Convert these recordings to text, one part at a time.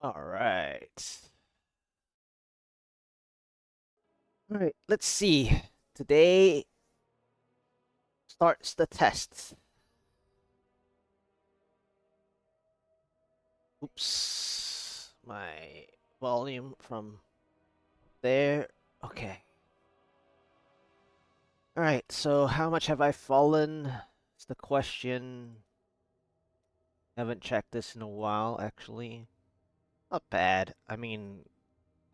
All right. All right, let's see. Today starts the test. Oops. My volume from there. Okay. All right, so how much have I fallen? It's the question. Haven't checked this in a while, actually. Not bad. I mean,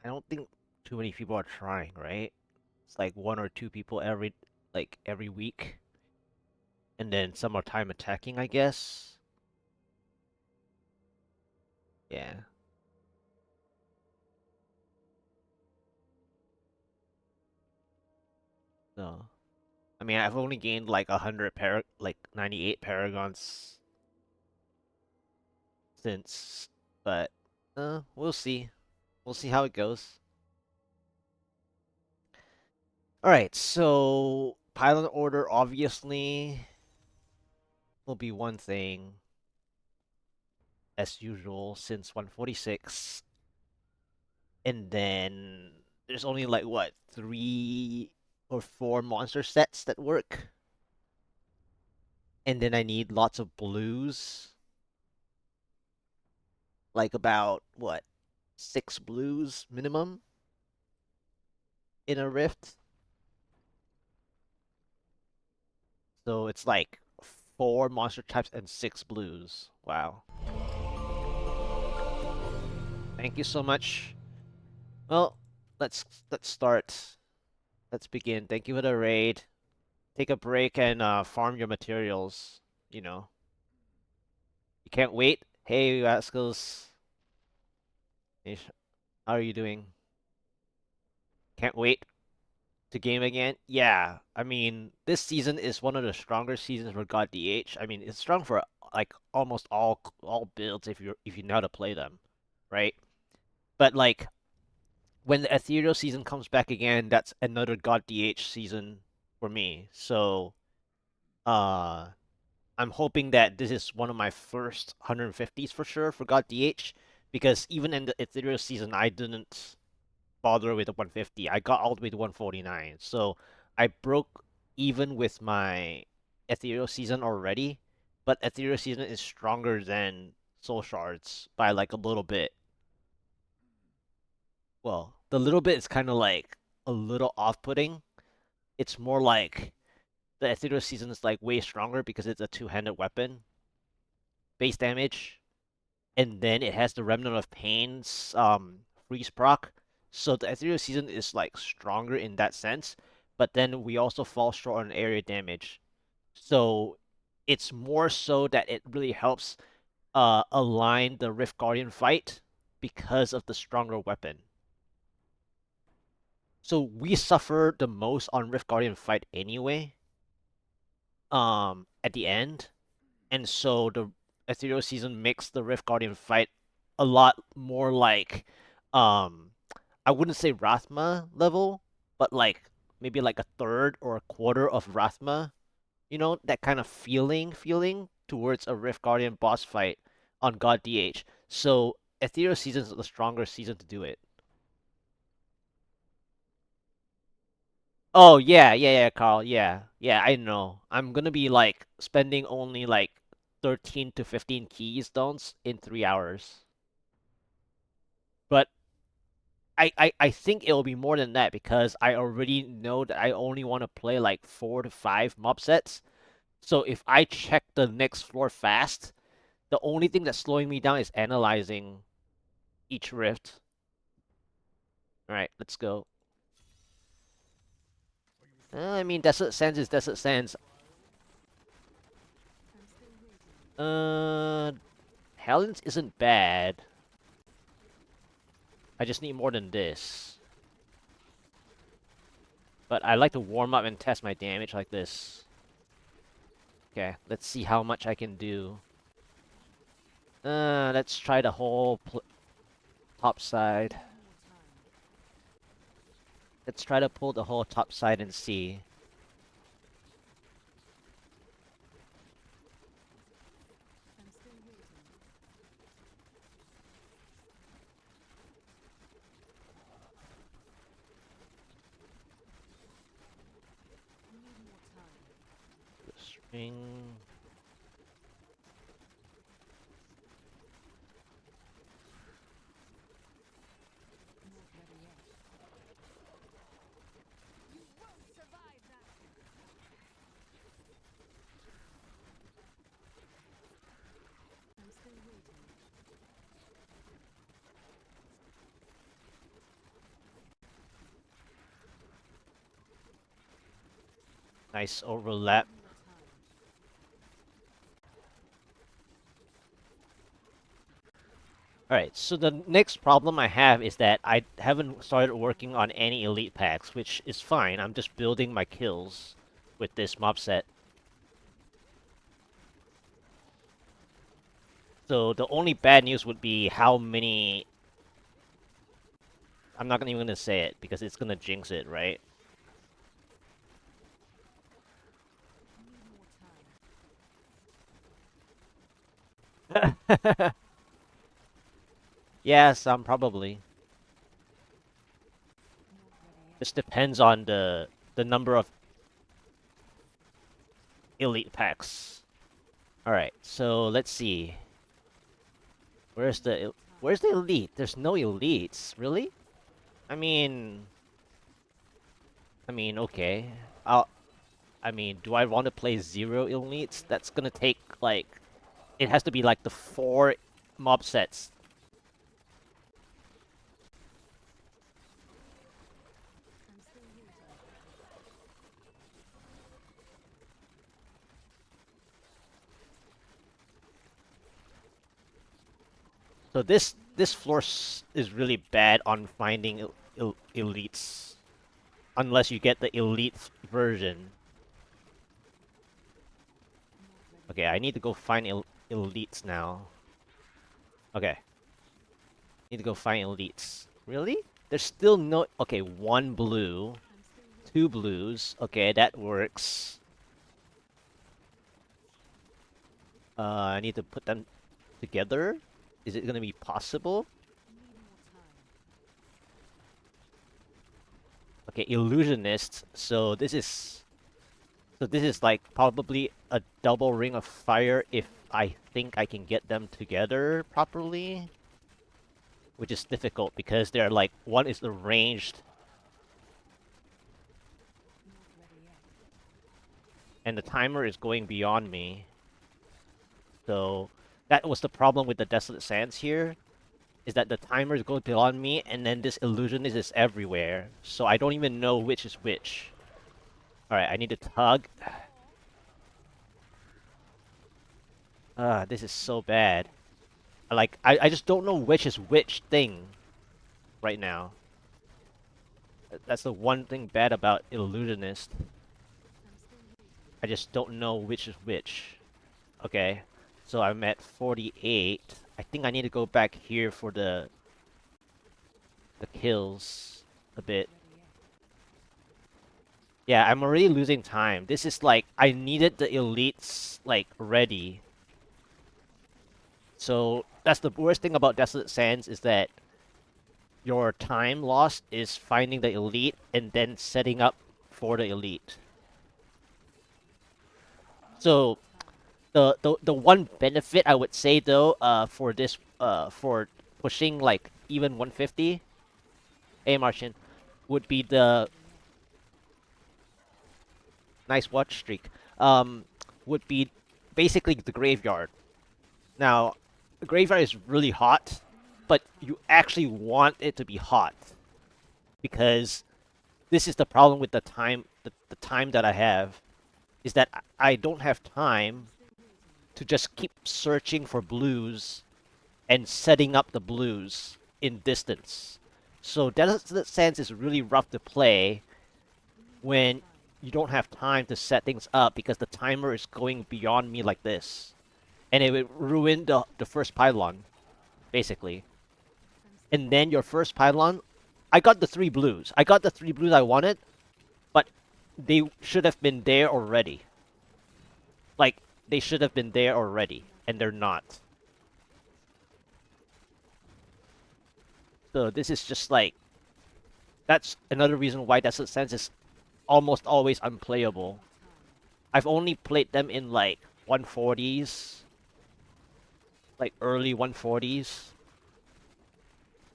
I don't think too many people are trying, right? It's like one or two people every week, and then some are time attacking, I guess. Yeah. No. I mean, I've only gained like 98 paragons since, but we'll see. We'll see how it goes. All right, so pilot order obviously will be one thing as usual since 146, and then there's only like what 3 or 4 monster sets that work, and then I need lots of blues, like about what 6 blues minimum in a rift. So it's like 4 monster types and 6 blues. Wow. Thank you so much. Well, let's start. Let's begin. Thank you for the raid. Take a break and farm your materials. You know, you can't wait. Hey, rascals. Hey, how are you doing? Can't wait to game again? Yeah. I mean, this season is one of the stronger seasons for God DH. I mean, it's strong for like almost all builds if you know how to play them, right? But like when the ethereal season comes back again, that's another God DH season for me. So, uh, I'm hoping that this is one of my first 150s for sure for God DH, because even in the ethereal season, I didn't bother with the 150. I got all the way to 149. So I broke even with my ethereal season already, but ethereal season is stronger than soul shards by like a little bit. Well, the little bit is kind of like a little off-putting. It's more like the ethereal season is like way stronger because it's a two-handed weapon, base damage, and then it has the remnant of pain's freeze proc. So the ethereal season is like stronger in that sense, but then we also fall short on area damage. So it's more so that it really helps align the Rift Guardian fight because of the stronger weapon. So we suffer the most on Rift Guardian fight anyway, at the end. And so the Ethereal season makes the Rift Guardian fight a lot more like um I wouldn't say Rathma level, but like maybe like a third or a quarter of Rathma. You know, that kind of feeling towards a Rift Guardian boss fight on God DH. So Ethereal season is the stronger season to do it. Oh yeah, Carl. Yeah, I know. I'm gonna be like spending only like 13 to 15 keystones in 3 hours. But I think it'll be more than that because I already know that I only want to play like 4 to 5 mob sets. So if I check the next floor fast, the only thing that's slowing me down is analyzing each rift. All right, let's go. I mean, Desert Sands is Desert Sands. Uh, Helens isn't bad. I just need more than this. But I like to warm up and test my damage like this. Okay, let's see how much I can do. Let's try the whole top side. Let's try to pull the whole top side and see. Bing. Nice overlap. Alright, so the next problem I have is that I haven't started working on any elite packs, which is fine. I'm just building my kills with this mob set. So the only bad news would be how many... I'm not even gonna say it because it's gonna jinx it, right? Yeah, some probably. Just depends on the number of elite packs. All right, so let's see. Where's the elite? There's no elites, really? I mean, okay. I'll do I want to play zero elites? That's gonna take like it has to be like the 4 mob sets. So this floor is really bad on finding elites unless you get the elite version. Okay, I need to go find elites now. Okay, need to go find elites. Really? There's still no... Okay, 1 blue, 2 blues. Okay, that works. I need to put them together. Is it gonna be possible? Okay, illusionist. So this is like probably a double ring of fire if I think I can get them together properly. Which is difficult because they're like, one is the ranged and the timer is going beyond me. So that was the problem with the Desolate Sands here, is that the timer is going beyond me and then this illusionist is everywhere. So I don't even know which is which. Alright, I need to tug. This is so bad. Like, I just don't know which is which thing right now. That's the one thing bad about Illusionist. I just don't know which is which. Okay, so I'm at 48. I think I need to go back here for the kills a bit. Yeah, I'm already losing time. This is like, I needed the elites, like, ready. So, that's the worst thing about Desolate Sands is that your time lost is finding the elite and then setting up for the elite. So, the one benefit I would say though, for this, for pushing like even 150, hey Martian, would be the nice watch streak. Would be basically the graveyard. Now, the graveyard is really hot, but you actually want it to be hot because this is the problem with the time. The time that I have is that I don't have time to just keep searching for blues and setting up the blues in distance. So Desolate Sands is really rough to play when you don't have time to set things up because the timer is going beyond me like this. And it would ruin the first pylon, basically. And then your first pylon, I got the 3 blues. I got the 3 blues I wanted, but they should have been there already. Like, they should have been there already, and they're not. So this is just like, that's another reason why Desolate Sands is almost always unplayable. I've only played them in like 140s, like early 140s.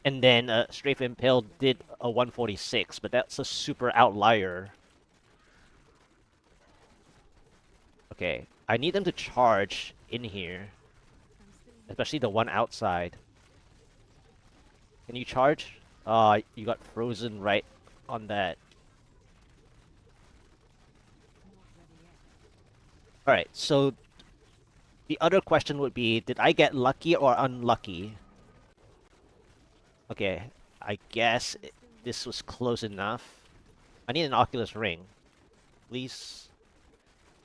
And then Strafe Impale did a 146, but that's a super outlier. Okay, I need them to charge in here, especially the one outside. Can you charge? You got frozen right on that. Alright, so the other question would be, did I get lucky or unlucky? Okay, I guess this was close enough. I need an Oculus Ring. Please.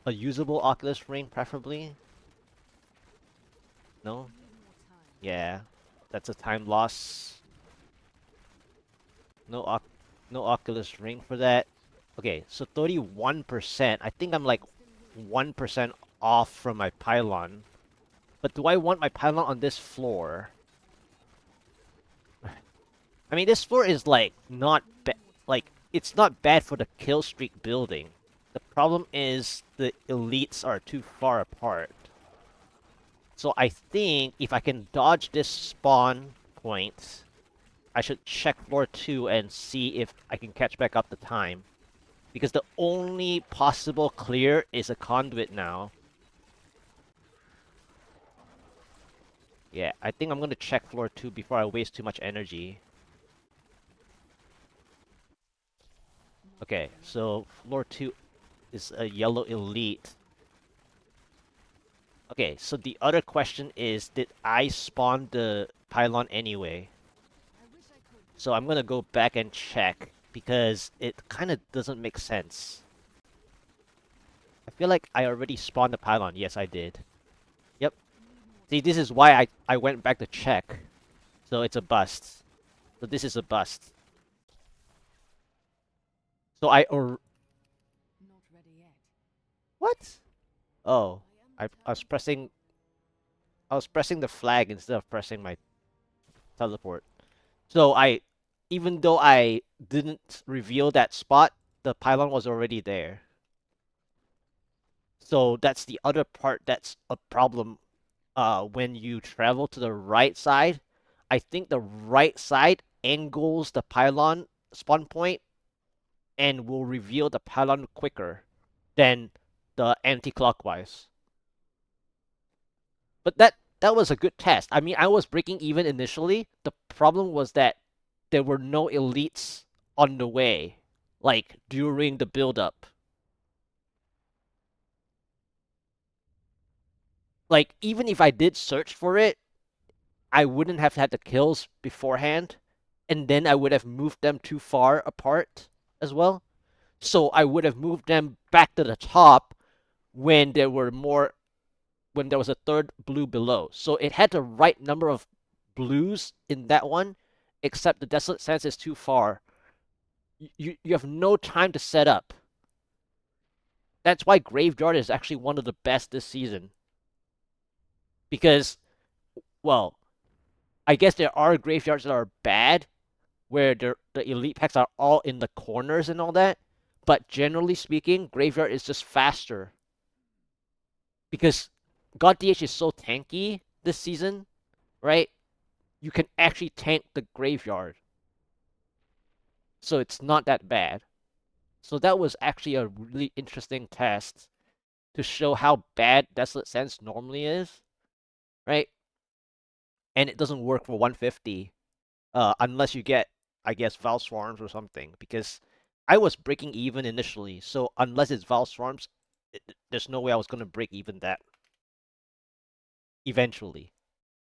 A usable Oculus Ring, preferably? No? Yeah. That's a time loss. No no Oculus Ring for that. Okay, so 31%. I think I'm like 1% off from my pylon. But do I want my pylon on this floor? I mean, this floor is like not like it's not bad for the kill streak building. The problem is the elites are too far apart. So I think if I can dodge this spawn point, I should check floor 2 and see if I can catch back up the time. Because the only possible clear is a conduit now. Yeah, I think I'm gonna check floor 2 before I waste too much energy. Okay, so floor 2 is a yellow elite. Okay, so the other question is, did I spawn the pylon anyway? So I'm gonna go back and check, because it kind of doesn't make sense. I feel like I already spawned the pylon. Yes, I did. Yep. See, this is why I went back to check. So it's a bust. So this is a bust. So What? Oh, I was pressing the flag instead of pressing my teleport. So even though I didn't reveal that spot, the pylon was already there. So that's the other part that's a problem when you travel to the right side. I think the right side angles the pylon spawn point and will reveal the pylon quicker than the anti-clockwise. But that was a good test. I mean, I was breaking even initially. The problem was that there were no elites on the way, like during the build-up. Like, even if I did search for it, I wouldn't have had the kills beforehand, and then I would have moved them too far apart as well. So I would have moved them back to the top when there was a third blue below. So it had the right number of blues in that one, except the Desolate Sands is too far. You have no time to set up. That's why Graveyard is actually one of the best this season. Because, well, I guess there are graveyards that are bad, where the elite packs are all in the corners and all that. But generally speaking, Graveyard is just faster. Because God DH is so tanky this season, right? You can actually tank the Graveyard. So it's not that bad. So that was actually a really interesting test to show how bad Desolate Sands normally is, right? And it doesn't work for 150, unless you get, I guess, Val Swarms or something. Because I was breaking even initially, so unless it's Val Swarms, there's no way I was gonna break even that eventually,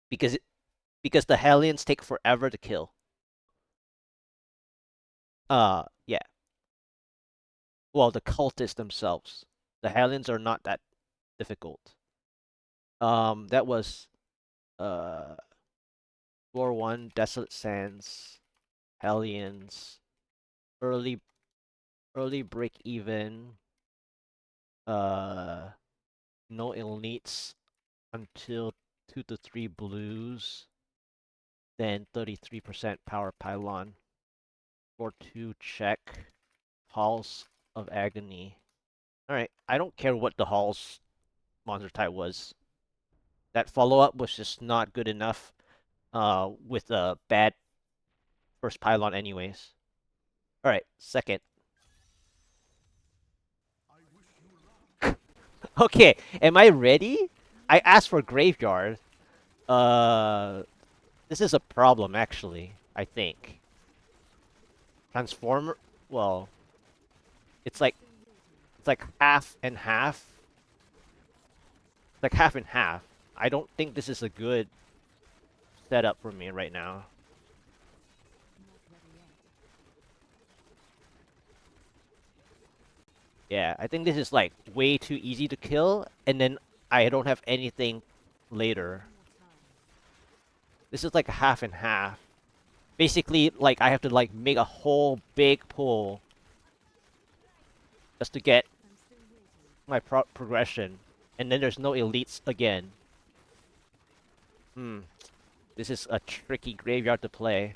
because the Hellions take forever to kill. Yeah. Well, the cultists themselves, the Hellions are not that difficult. That was uh floor 1, Desolate Sands, Hellions, early break even, uh no elites until 2 to 3 blues, then 33% power pylon, floor 2 check, Halls of Agony. Alright, I don't care what the Hall's monster type was. That follow-up was just not good enough with a bad first pylon anyways. Alright, second. Okay, am I ready? I asked for graveyard. Uh, this is a problem actually, I think. Transformer, well, it's like half and half. Like half and half. I don't think this is a good setup for me right now. Yeah, I think this is like way too easy to kill, and then I don't have anything later. This is like a half and half. Basically, like I have to like make a whole big pull just to get my progression, and then there's no elites again. Hmm, this is a tricky graveyard to play.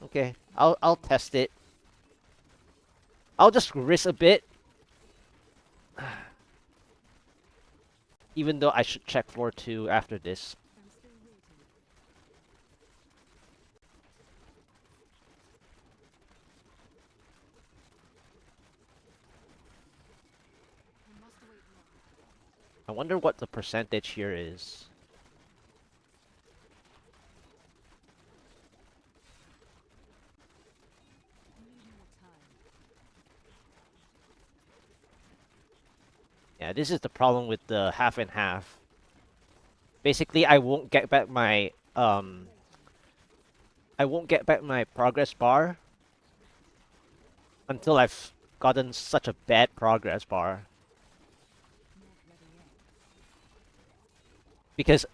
Okay, I'll test it. I'll just risk a bit, even though I should check floor 2 after this. I wonder what the percentage here is. Yeah, this is the problem with the half and half. Basically, I won't get back my progress bar until I've gotten such a bad progress bar. Because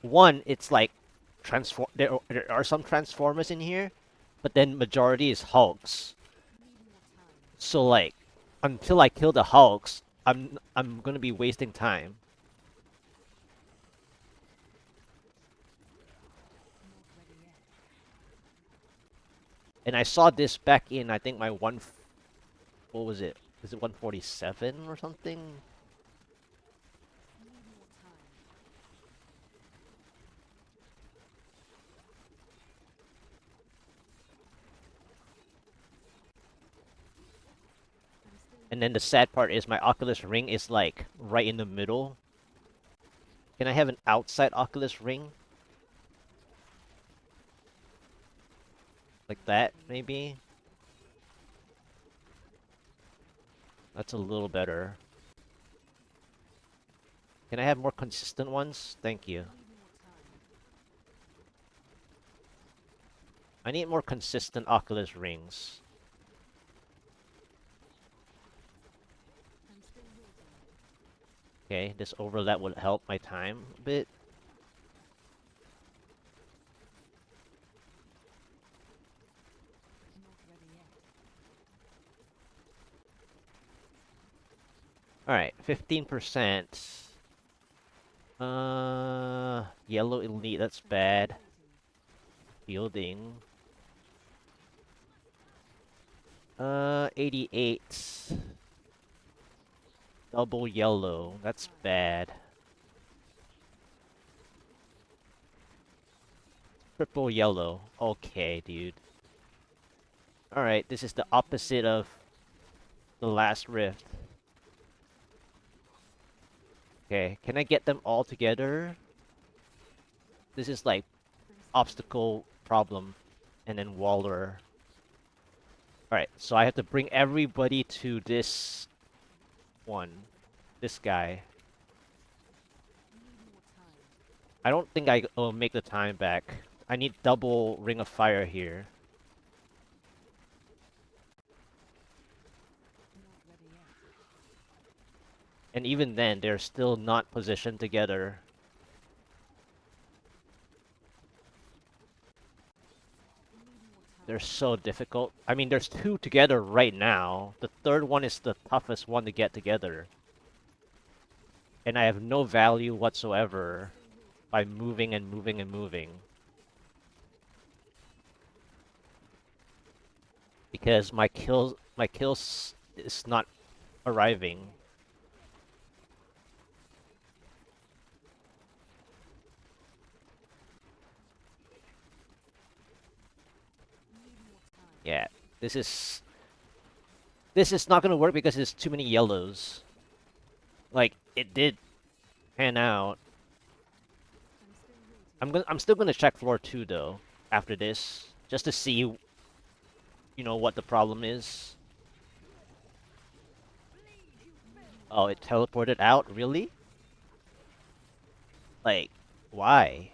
one, it's like there are some transformers in here, but then majority is Hulks. So like until I kill the Hulks, I'm gonna be wasting time. And I saw this back in I think my what was it? Is it 147 or something? And then the sad part is my Oculus Ring is like right in the middle. Can I have an outside Oculus Ring? Like that, maybe? That's a little better. Can I have more consistent ones? Thank you. I need more consistent Oculus Rings. Okay, this overlap would help my time a bit. Alright, 15%. Yellow elite, that's bad. Fielding. 88. Double yellow, that's bad. Triple yellow, okay, dude. Alright, this is the opposite of the last rift. Okay, can I get them all together? This is like obstacle problem and then Waller. Alright, so I have to bring everybody to this one. This guy. I don't think I will make the time back. I need double Ring of Fire here. And even then, they're still not positioned together. They're so difficult. I mean, there's two together right now. The third one is the toughest one to get together. And I have no value whatsoever by moving and moving and moving. Because my kills is not arriving. Yeah, this is this is not gonna work because there's too many yellows. Like it did pan out. I'm still gonna check floor 2 though after this, just to see, what the problem is. Oh, it teleported out, really? Like, why?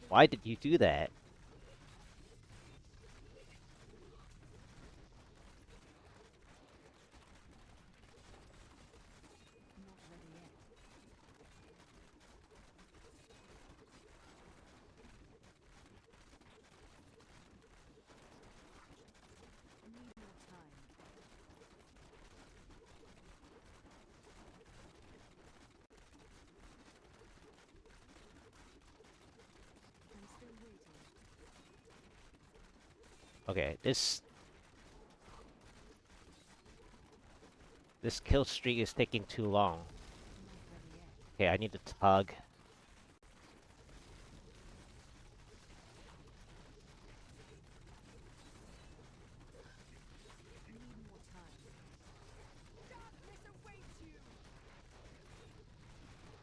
Why did you do that? Okay, this kill streak is taking too long. Okay, I need to tug.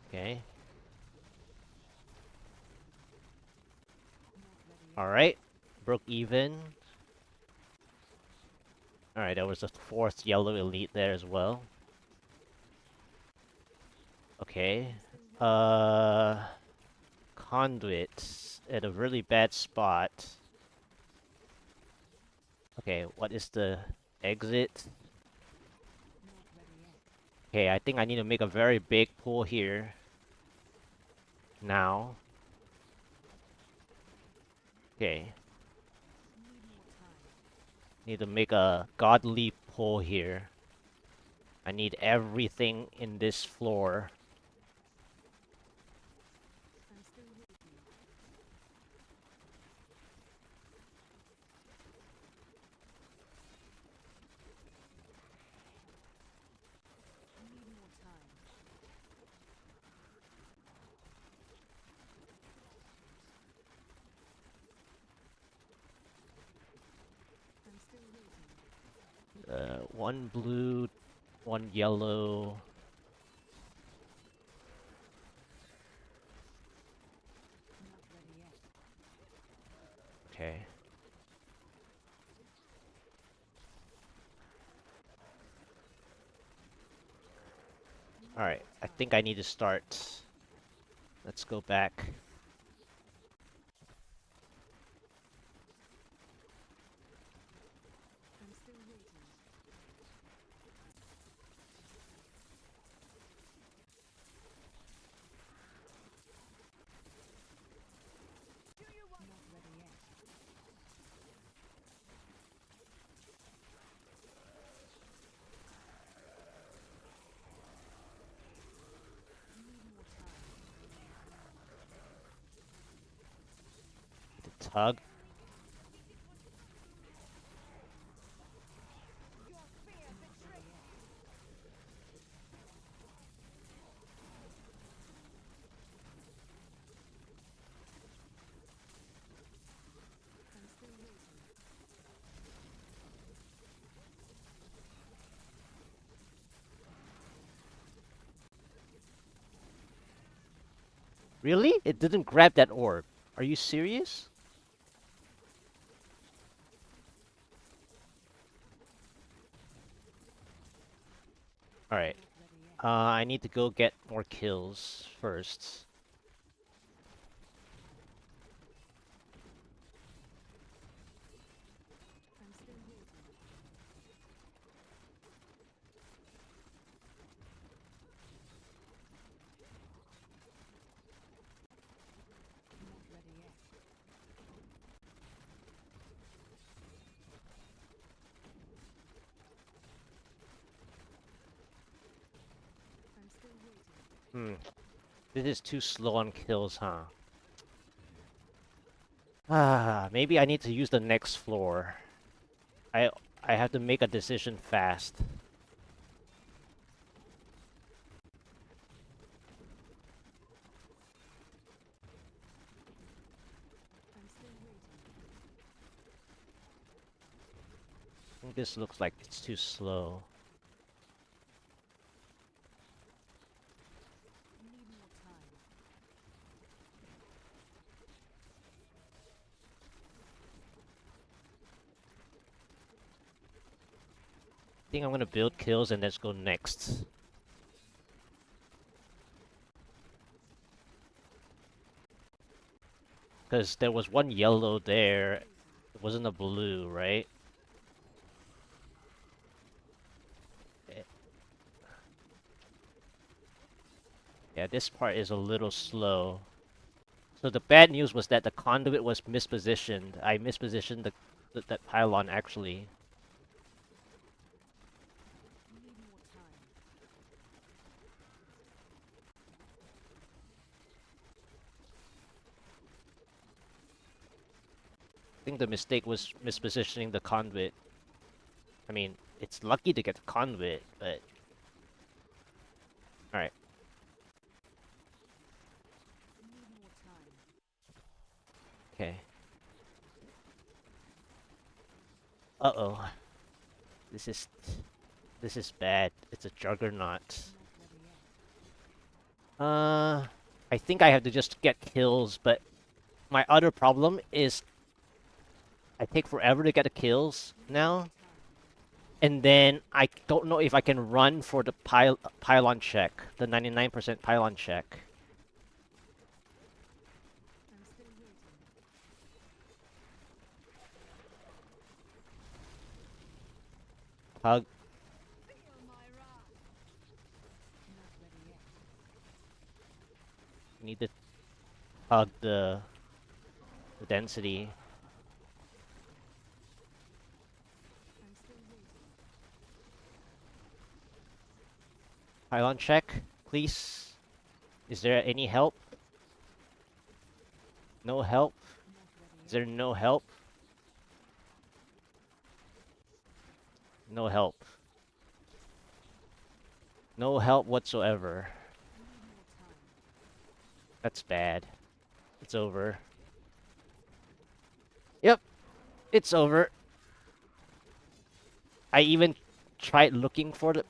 Okay. Alright. Broke even. Alright, there was a fourth yellow elite there as well. Okay. Conduit at a really bad spot. Okay, what is the exit? Okay, I think I need to make a very big pull here. Now. Okay. Need to make a godly pull here. I need everything in this floor. One blue, one yellow. Okay. Alright, I think I need to start. Let's go back. The tug. Really? It didn't grab that orb. Are you serious? Alright. I need to go get more kills first. Hmm. This is too slow on kills, huh? Ah, maybe I need to use the next floor. I I have to make a decision fast. This looks like it's too slow. I think I'm gonna build kills and let's go next. Because there was one yellow there. It wasn't a blue, right? Yeah, this part is a little slow. So the bad news was that the conduit was mispositioned. I mispositioned that pylon actually. I think the mistake was mispositioning the conduit. I mean, it's lucky to get the conduit, but... Alright. Okay. Uh-oh. This is bad. It's a juggernaut. I think I have to just get kills, but my other problem is I take forever to get the kills now. And then I don't know if I can run for the pylon check, the 99% pylon check. Hug. Need to hug the density. Pylon check, please. Is there any help? No help? Is there no help? No help. No help whatsoever. That's bad. It's over. Yep, it's over. I even tried looking for the...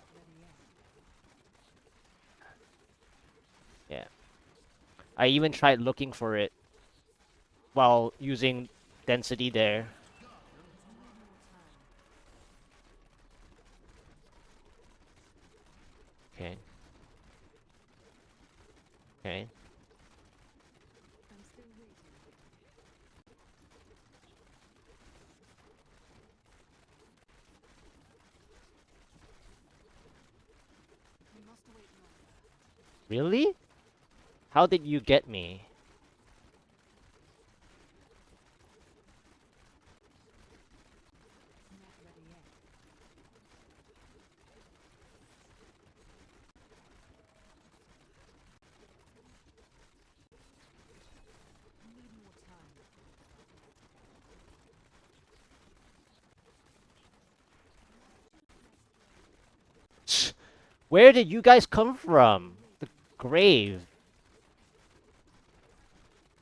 Yeah. I even tried looking for it while using density there. Okay. Okay. Really? How did you get me? Where did you guys come from? The grave.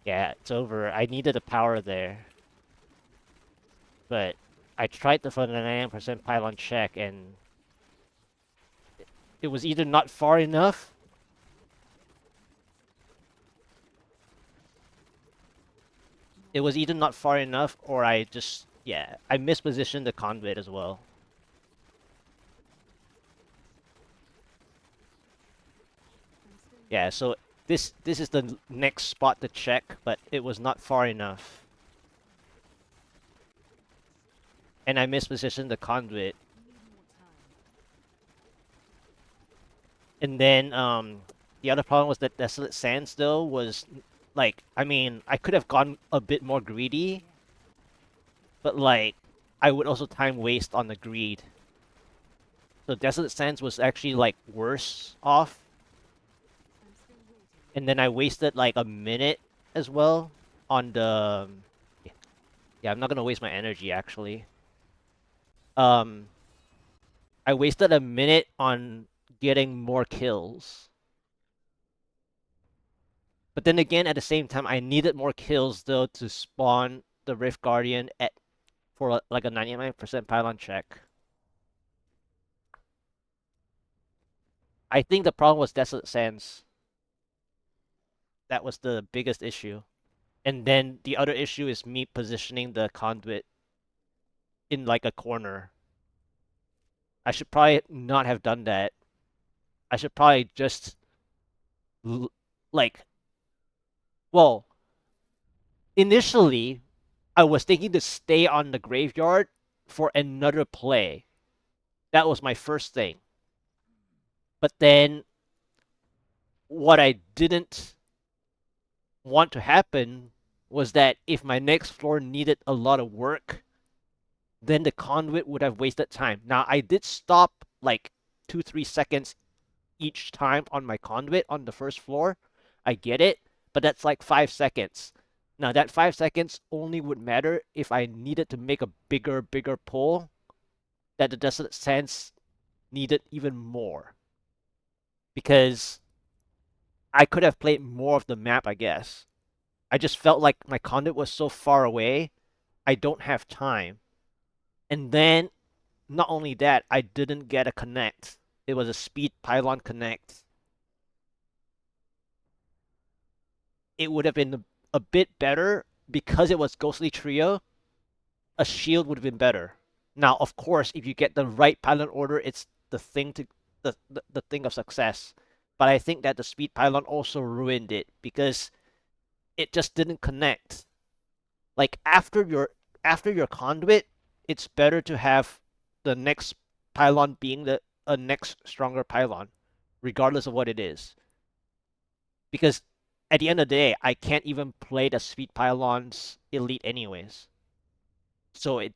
Yeah, it's over. I needed a power there. But I tried to find a 99% pylon check and it was either not far enough. It was either not far enough or I just, yeah, I mispositioned the conduit as well. Yeah, so this is the next spot to check, but it was not far enough. And I mispositioned the conduit. And then the other problem was that Desolate Sands though was like, I mean, I could have gone a bit more greedy, but like I would also time waste on the greed. So Desolate Sands was actually like worse off. And then I wasted like a minute as well on the... Yeah, I'm not gonna waste my energy actually. Um, I wasted a minute on getting more kills. But then again, at the same time, I needed more kills though to spawn the Rift Guardian at for like a 99% pylon check. I think the problem was Desolate Sands. That was the biggest issue. And then the other issue is me positioning the conduit in like a corner. I should probably not have done that. I should probably just like, well, initially I was thinking to stay on the graveyard for another play. That was my first thing. But then what I didn't want to happen was that if my next floor needed a lot of work, then the conduit would have wasted time. Now I did stop like 2-3 seconds each time on my conduit on the first floor. I get it, but that's like 5 seconds. Now that 5 seconds only would matter if I needed to make a bigger pull that the Desolate Sands needed even more. Because I could have played more of the map, I guess. I just felt like my conduit was so far away, I don't have time. And then, not only that, I didn't get a connect. It was a speed pylon connect. It would have been a bit better because it was Ghostly Trio. A shield would have been better. Now, of course, if you get the right pylon order, it's the thing to the thing of success. But I think that the speed pylon also ruined it because it just didn't connect. Like after your conduit, it's better to have the next pylon being the a next stronger pylon, regardless of what it is. Because at the end of the day, I can't even play the speed pylons elite anyways. So it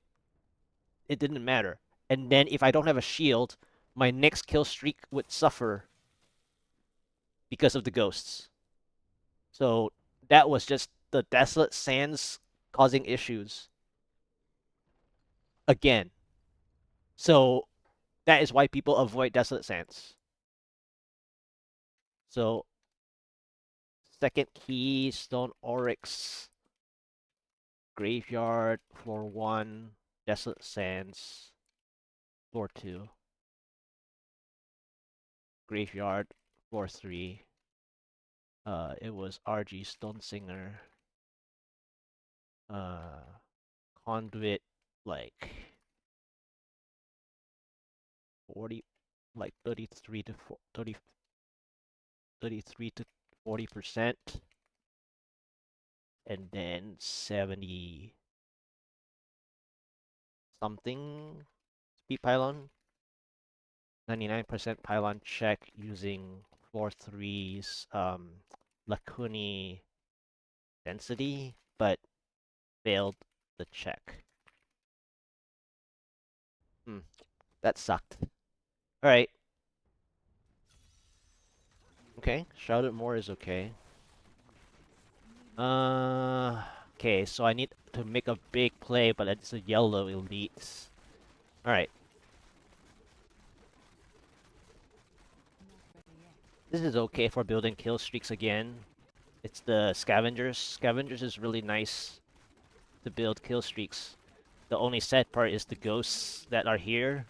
didn't matter. And then if I don't have a shield, my next kill streak would suffer because of the ghosts. So that was just the Desolate Sands causing issues again. So that is why people avoid Desolate Sands. So second Keystone Oryx, Graveyard, floor 1, Desolate Sands, floor 2, Graveyard, floor 3. It was RG Stone Singer, Conduit, like 40, like 33 to 30, 33 to 40%, and then 70 something speed pylon, 99% pylon check using floor 3's Lacuni density, but failed the check. That sucked. Alright. Okay, Shrouded Moor is okay. Okay, so I need to make a big play, but it's a yellow elite. Alright. This is okay for building kill streaks again. It's the Scavengers. Scavengers is really nice to build kill streaks. The only sad part is the ghosts that are here.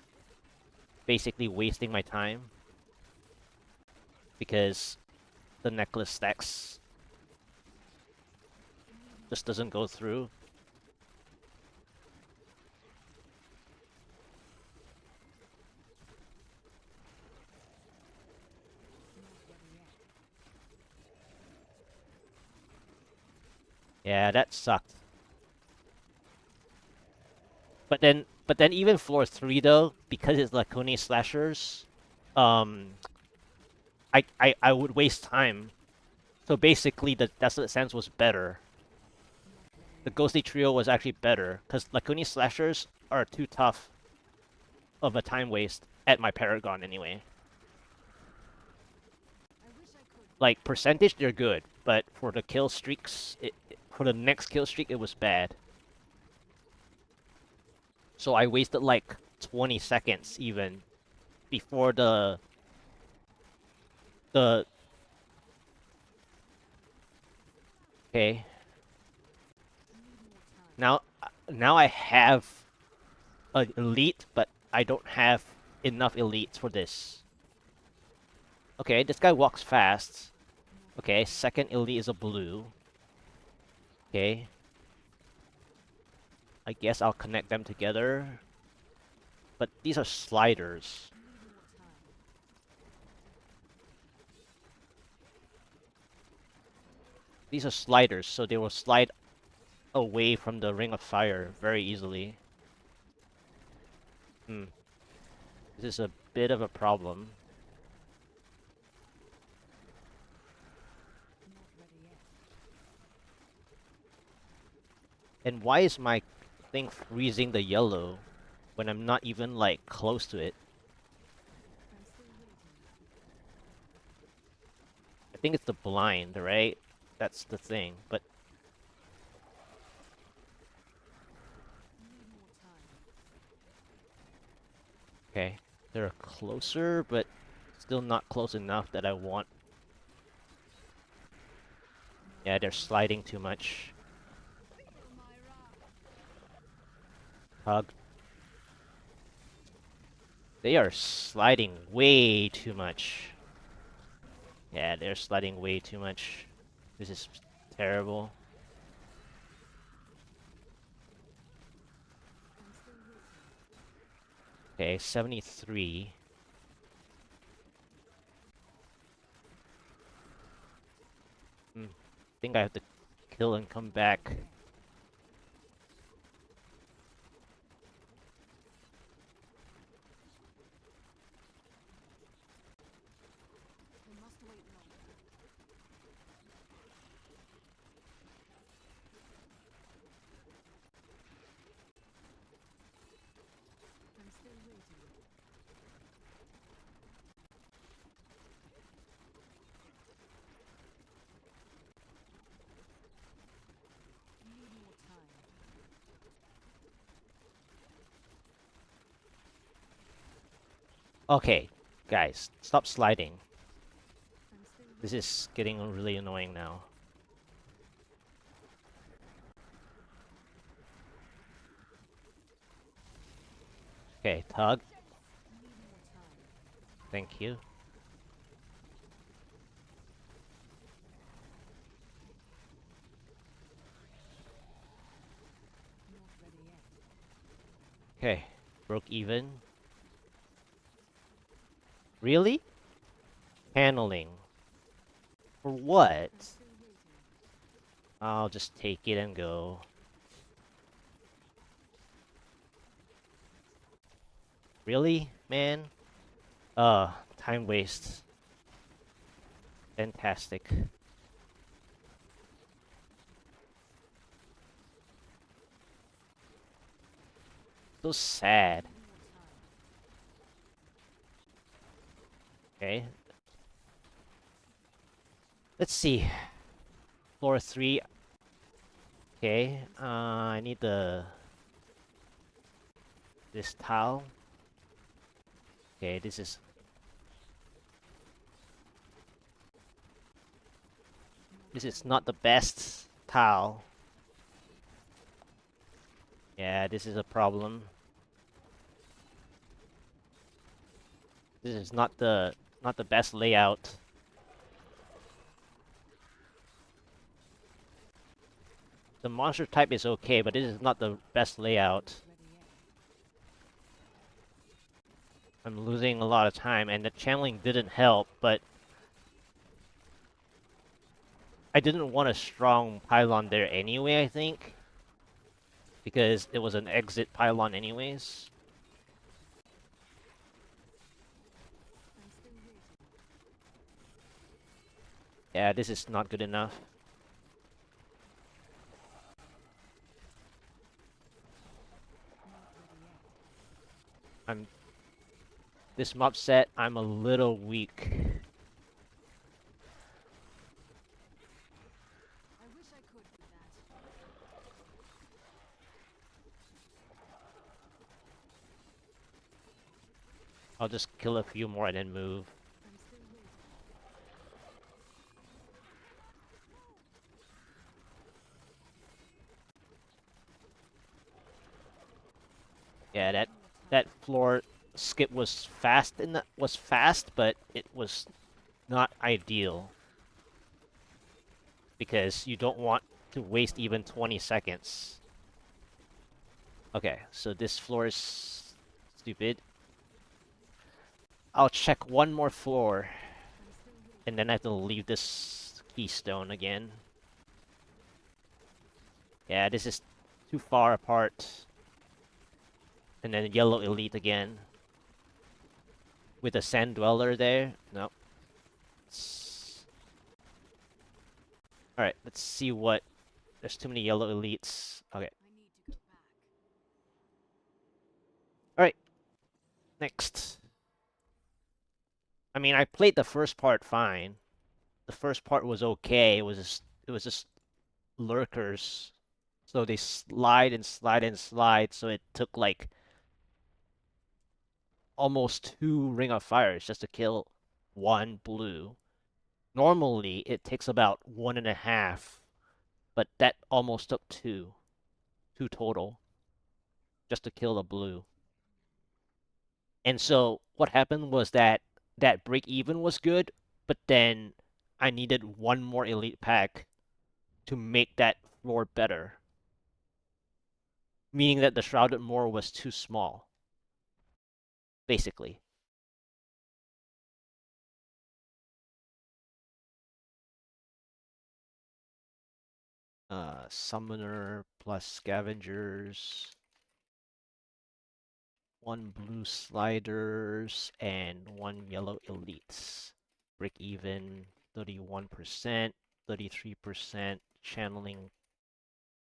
Basically wasting my time. Because the necklace stacks just doesn't go through. Yeah, that sucked. But then even floor 3 though, because it's Lacuni slashers, I would waste time. So basically the Desolate Sands was better. The Ghostly Trio was actually better, because Lacuni slashers are too tough of a time waste at my Paragon anyway. Like percentage they're good, but for the kill streaks, for the next kill streak it was bad. So I wasted like 20 seconds even before the okay. Now I have an elite, but I don't have enough elites for this. Okay, this guy walks fast. Okay, second elite is a blue. Okay. I guess I'll connect them together. But these are sliders. These are sliders, so they will slide away from the ring of fire very easily. Hmm. This is a bit of a problem. And why is my thing freezing the yellow when I'm not even, like, close to it? I think it's the blind, right? That's the thing, but... Okay, they're closer, but still not close enough that I want. Yeah, they're sliding too much. Hug. They are sliding way too much. Yeah, they're sliding way too much. This is terrible. Okay, 73. I think I have to kill and come back. Okay, guys, stop sliding. This is getting really annoying now. Okay, tug. Thank you. Okay, broke even. Really? Paneling. For what? I'll just take it and go. Really, man? Time waste. Fantastic. So sad. Okay. Let's see. Floor 3. Okay. I need this tile. Okay, this is not the best tile. Yeah, this is a problem. This is not the best layout. The monster type is okay, but this is not the best layout. I'm losing a lot of time, and the channeling didn't help, but I didn't want a strong pylon there anyway, I think. Because it was an exit pylon anyways. Yeah, this is not good enough. This mob set, I'm a little weak. I'll just kill a few more and then move. Yeah, that floor skip was fast but it was not ideal because you don't want to waste even 20 seconds. Okay, so this floor is stupid. I'll check one more floor, and then I have to leave this keystone again. Yeah, this is too far apart. And then yellow elite again. With a sand dweller there. Nope. Alright, let's see what... There's too many yellow elites. Okay. Alright, next. I mean, I played the first part fine. The first part was okay. It was just lurkers. So they slide and slide and slide, so it took like almost 2 Ring of Fires just to kill one blue. Normally, it takes about 1.5, but that almost took 2. 2 total, just to kill the blue. And so what happened was that that break even was good, but then I needed one more elite pack to make that floor better. Meaning that the Shrouded Moor was too small, basically. Summoner plus Scavengers, 1 blue sliders, and 1 yellow elites. Break even 31%, 33% channeling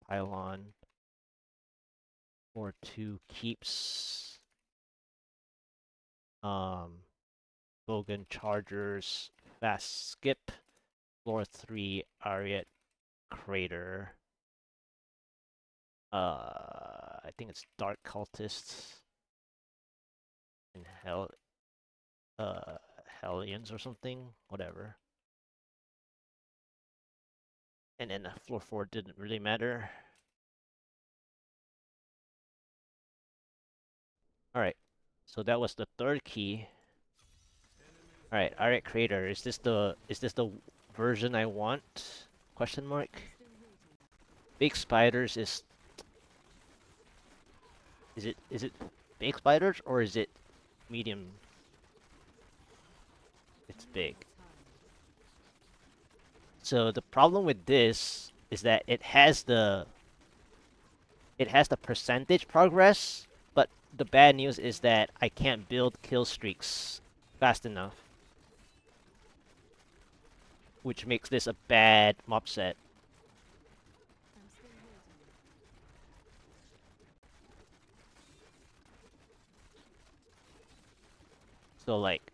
pylon, or 2 keeps. Bogan Chargers, fast skip, floor 3 Ariat Crater. I think it's Dark Cultists and Hellions or something, whatever. And then floor 4 didn't really matter. Alright, so that was the third key. Alright, Ariat Crater, is this the version I want? Question mark? Big spiders is it big spiders or is it medium? It's big. So the problem with this is that it has the percentage progress, but the bad news is that I can't build kill streaks fast enough, which makes this a bad mob set. So like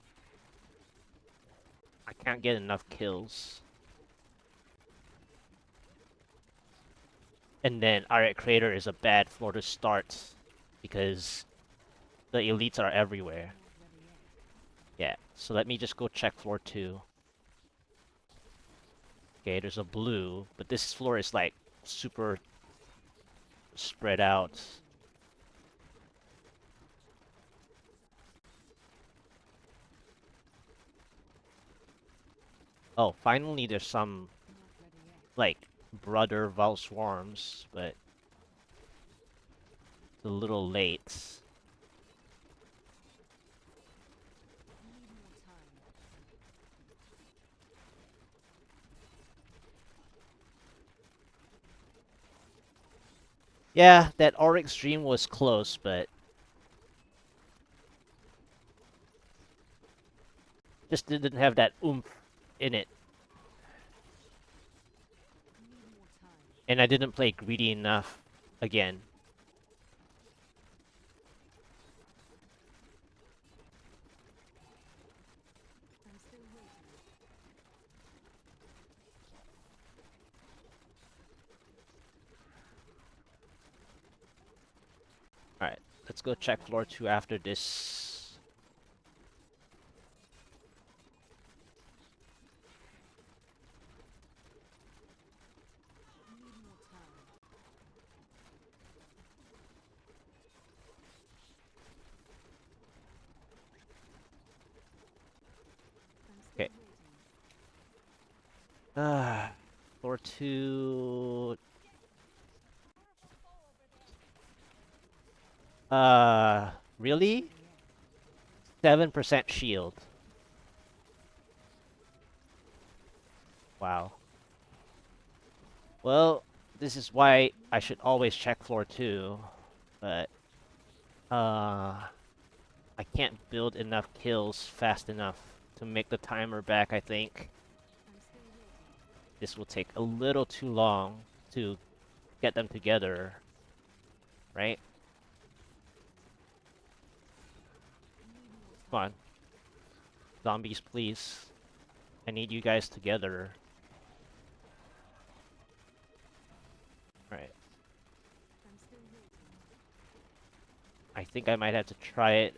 I can't get enough kills. And then Ariat Crater is a bad floor to start because the elites are everywhere. Yeah, so let me just go check floor 2. Okay, there's a blue, but this floor is like super spread out. Oh, finally there's some like brother Val Swarms, but it's a little late. Yeah, that Orek stream was close, but just didn't have that oomph in it. And I didn't play greedy enough again. Alright, let's go check floor 2 after this. Okay, Floor 2... Really? 7% shield. Wow. Well, this is why I should always check floor 2. But, I can't build enough kills fast enough to make the timer back, I think. This will take a little too long to get them together. Right? Come on. Zombies, please. I need you guys together. Alright. I think I might have to try it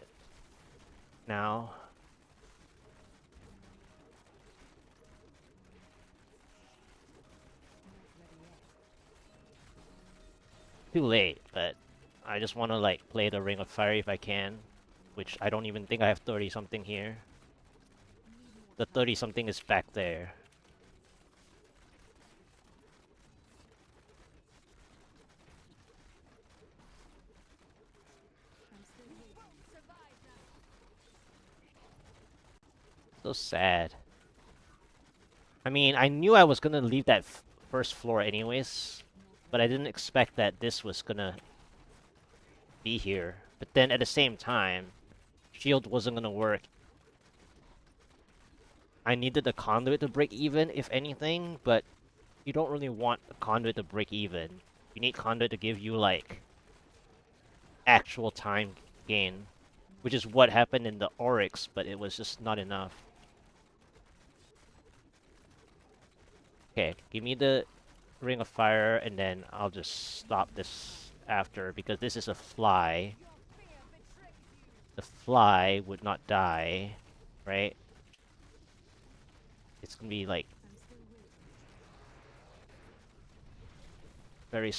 now. Too late, but I just want to like play the Ring of Fire if I can, which I don't even think I have 30 something here. The 30 something is back there. So sad. I mean, I knew I was gonna leave that first floor anyways, but I didn't expect that this was gonna be here. But then at the same time, shield wasn't gonna work. I needed the conduit to break even, if anything, but you don't really want the conduit to break even. You need conduit to give you, like, actual time gain, which is what happened in the Oryx, but it was just not enough. Okay, give me the Ring of Fire, and then I'll just stop this after, because this is a fly. The fly would not die, right? It's gonna be, like, very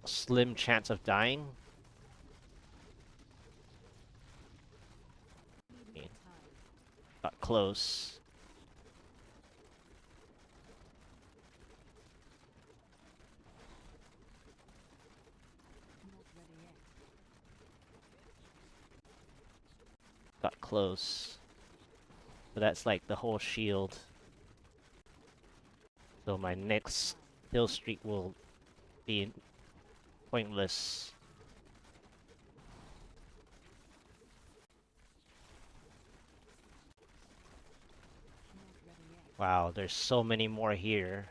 slim chance of dying. Okay, got close. Got close. So that's like the whole shield. So my next kill streak will be pointless. Wow, there's so many more here.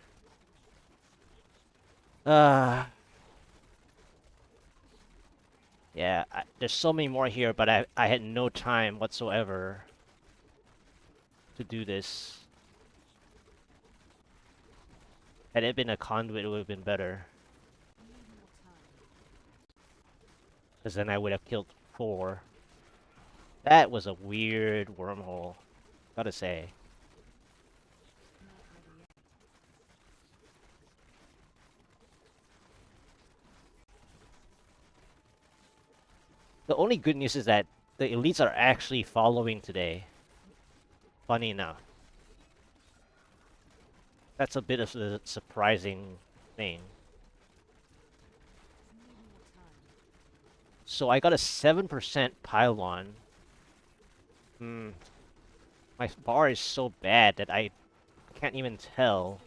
Yeah, there's so many more here, but I had no time whatsoever to do this. Had it been a conduit, it would have been better. Because then I would have killed 4. That was a weird wormhole, gotta say. The only good news is that the elites are actually following today. Funny enough. That's a bit of a surprising thing. So I got a 7% pylon. My bar is so bad that I can't even tell.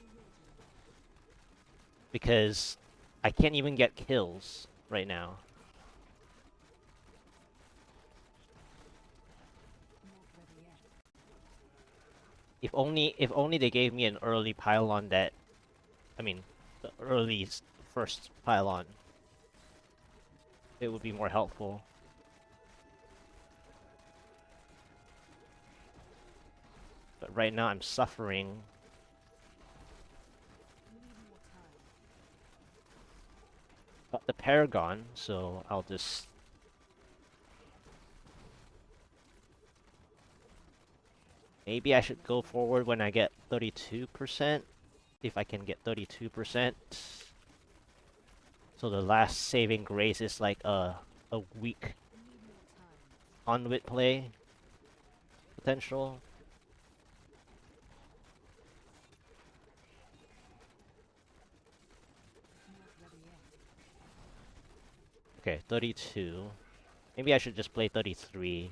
Because I can't even get kills right now. If only they gave me an early pylon that... I mean, the early first pylon. It would be more helpful. But right now I'm suffering. Got the Paragon, so I'll just... Maybe I should go forward when I get 32%. If I can get 32%. So the last saving grace is like a weak conduit play potential. Okay, 32. Maybe I should just play 33.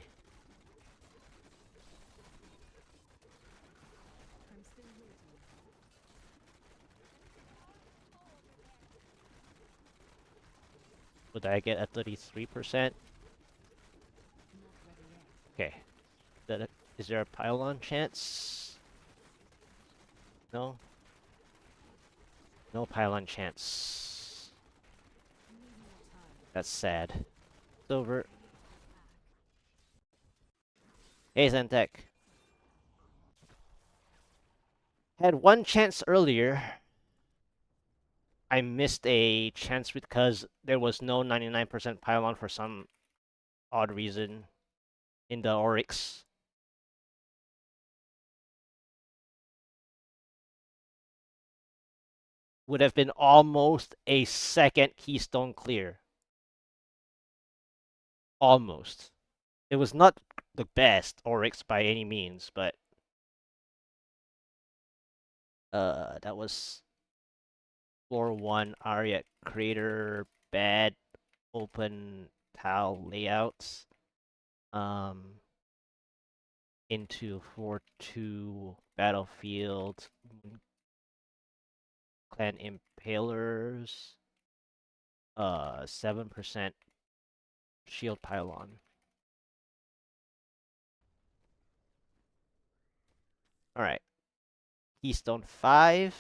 Would I get a 33%? Okay. Is there a pylon chance? No? No pylon chance. That's sad. It's over. Hey, Zentek. Had one chance earlier. I missed a chance because there was no 99% pylon for some odd reason in the Oryx. Would have been almost a second Keystone clear. Almost. It was not the best Oryx by any means, but that was floor 1 Aria Crater bad open tile layouts. Into floor 2 Battlefield Clan Impalers. 7% shield pylon. Alright. Keystone 5.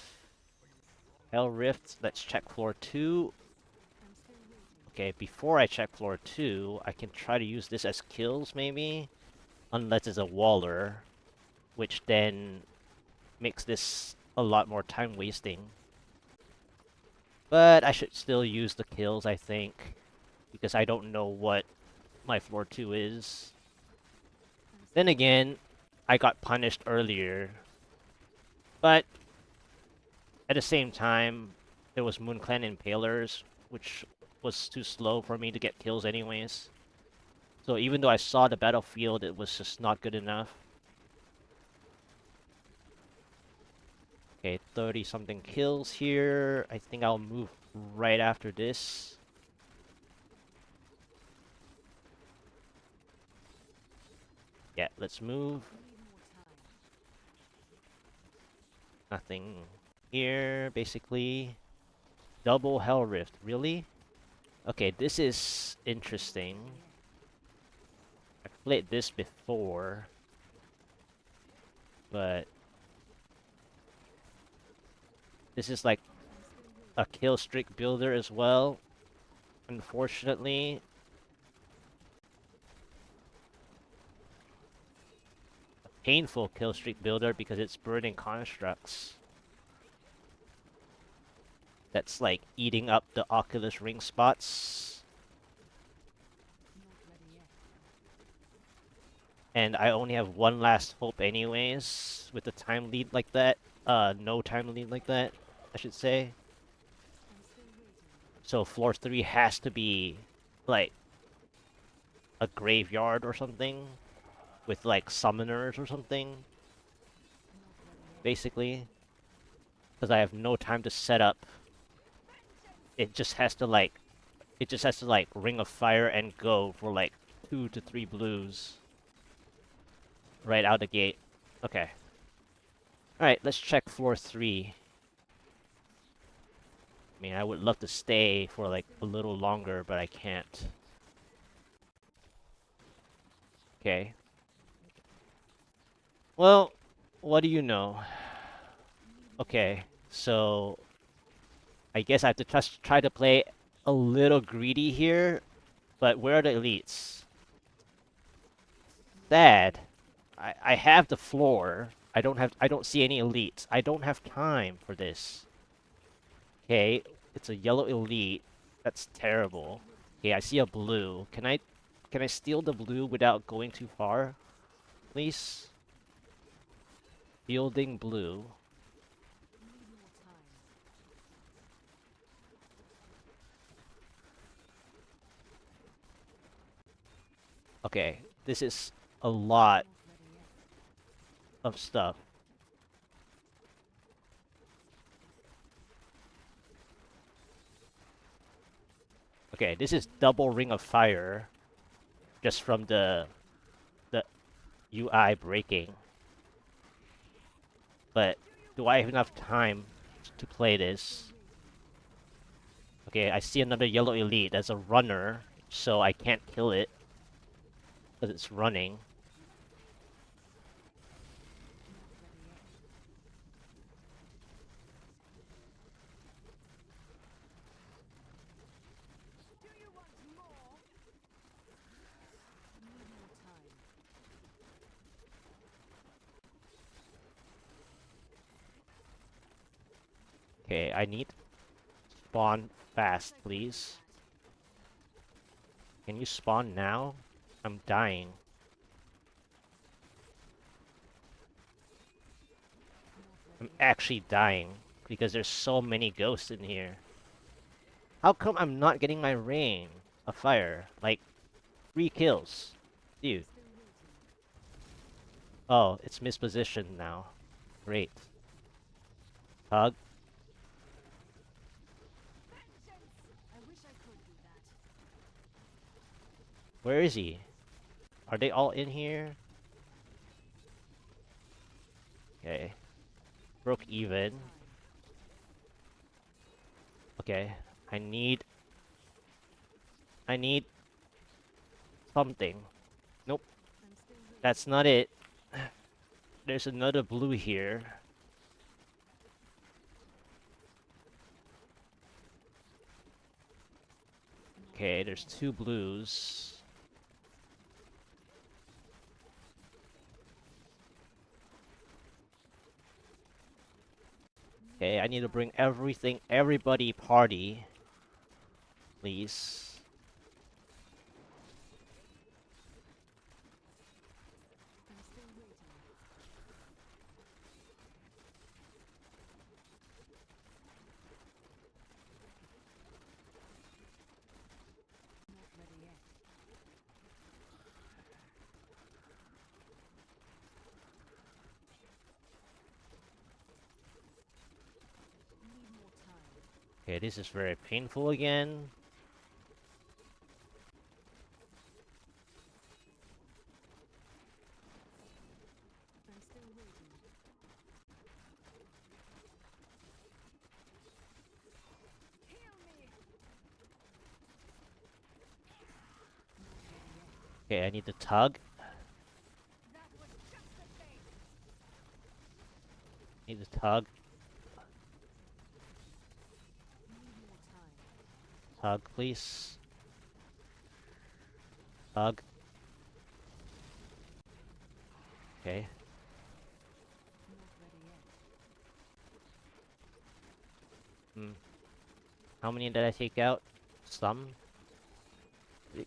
Hell Rift. Let's check floor 2. Okay, before I check floor 2, I can try to use this as kills, maybe? Unless it's a Waller, which then makes this a lot more time wasting. But I should still use the kills, I think, because I don't know what my floor 2 is. Then again, I got punished earlier. But at the same time, there was Moon Clan Impalers, which was too slow for me to get kills anyways. So even though I saw the battlefield, it was just not good enough. Okay, 30-something kills here. I think I'll move right after this. Yeah, let's move. Nothing here, basically. Double Hell Rift, really? Okay, this is interesting. I've played this before, but this is like a kill streak builder as well, unfortunately. A painful kill streak builder because it's burning constructs. That's like eating up the Oculus ring spots. And I only have one last hope anyways, with the time lead like that. No time lead like that, I should say. So floor 3 has to be, like, a graveyard or something. With, like, summoners or something. Basically. Because I have no time to set up. It just has to, like, Ring of Fire and go for, like, 2 to 3 blues. Right out the gate. Okay. Alright, let's check floor 3. I mean, I would love to stay for, like, a little longer, but I can't. Okay. Well, what do you know? Okay, so I guess I have to just try to play a little greedy here, but where are the elites? Sad. I have the floor. I don't see any elites. I don't have time for this. Okay, it's a yellow elite. That's terrible. Okay, I see a blue. Can I steal the blue without going too far? Please? Fielding blue. Okay, this is a lot of stuff. Okay, this is double ring of fire just from the UI breaking. But do I have enough time to play this? Okay, I see another yellow elite as a runner, so I can't kill it because it's running. Okay, I need spawn fast, please. Can you spawn now? I'm dying. I'm actually dying because there's so many ghosts in here. How come I'm not getting my rain of fire? Like, 3 kills. Dude. Oh, it's mispositioned now. Great. Hug. Where is he? Are they all in here? Okay. Broke even. Okay. I need something. Nope. That's not it. There's another blue here. Okay, there's 2 blues. Okay, I need to bring everybody party. Please. Okay, this is very painful again. Okay, I need the tug. Need the tug. Tug, please. Tug. Okay. Hmm. How many did I take out? Some?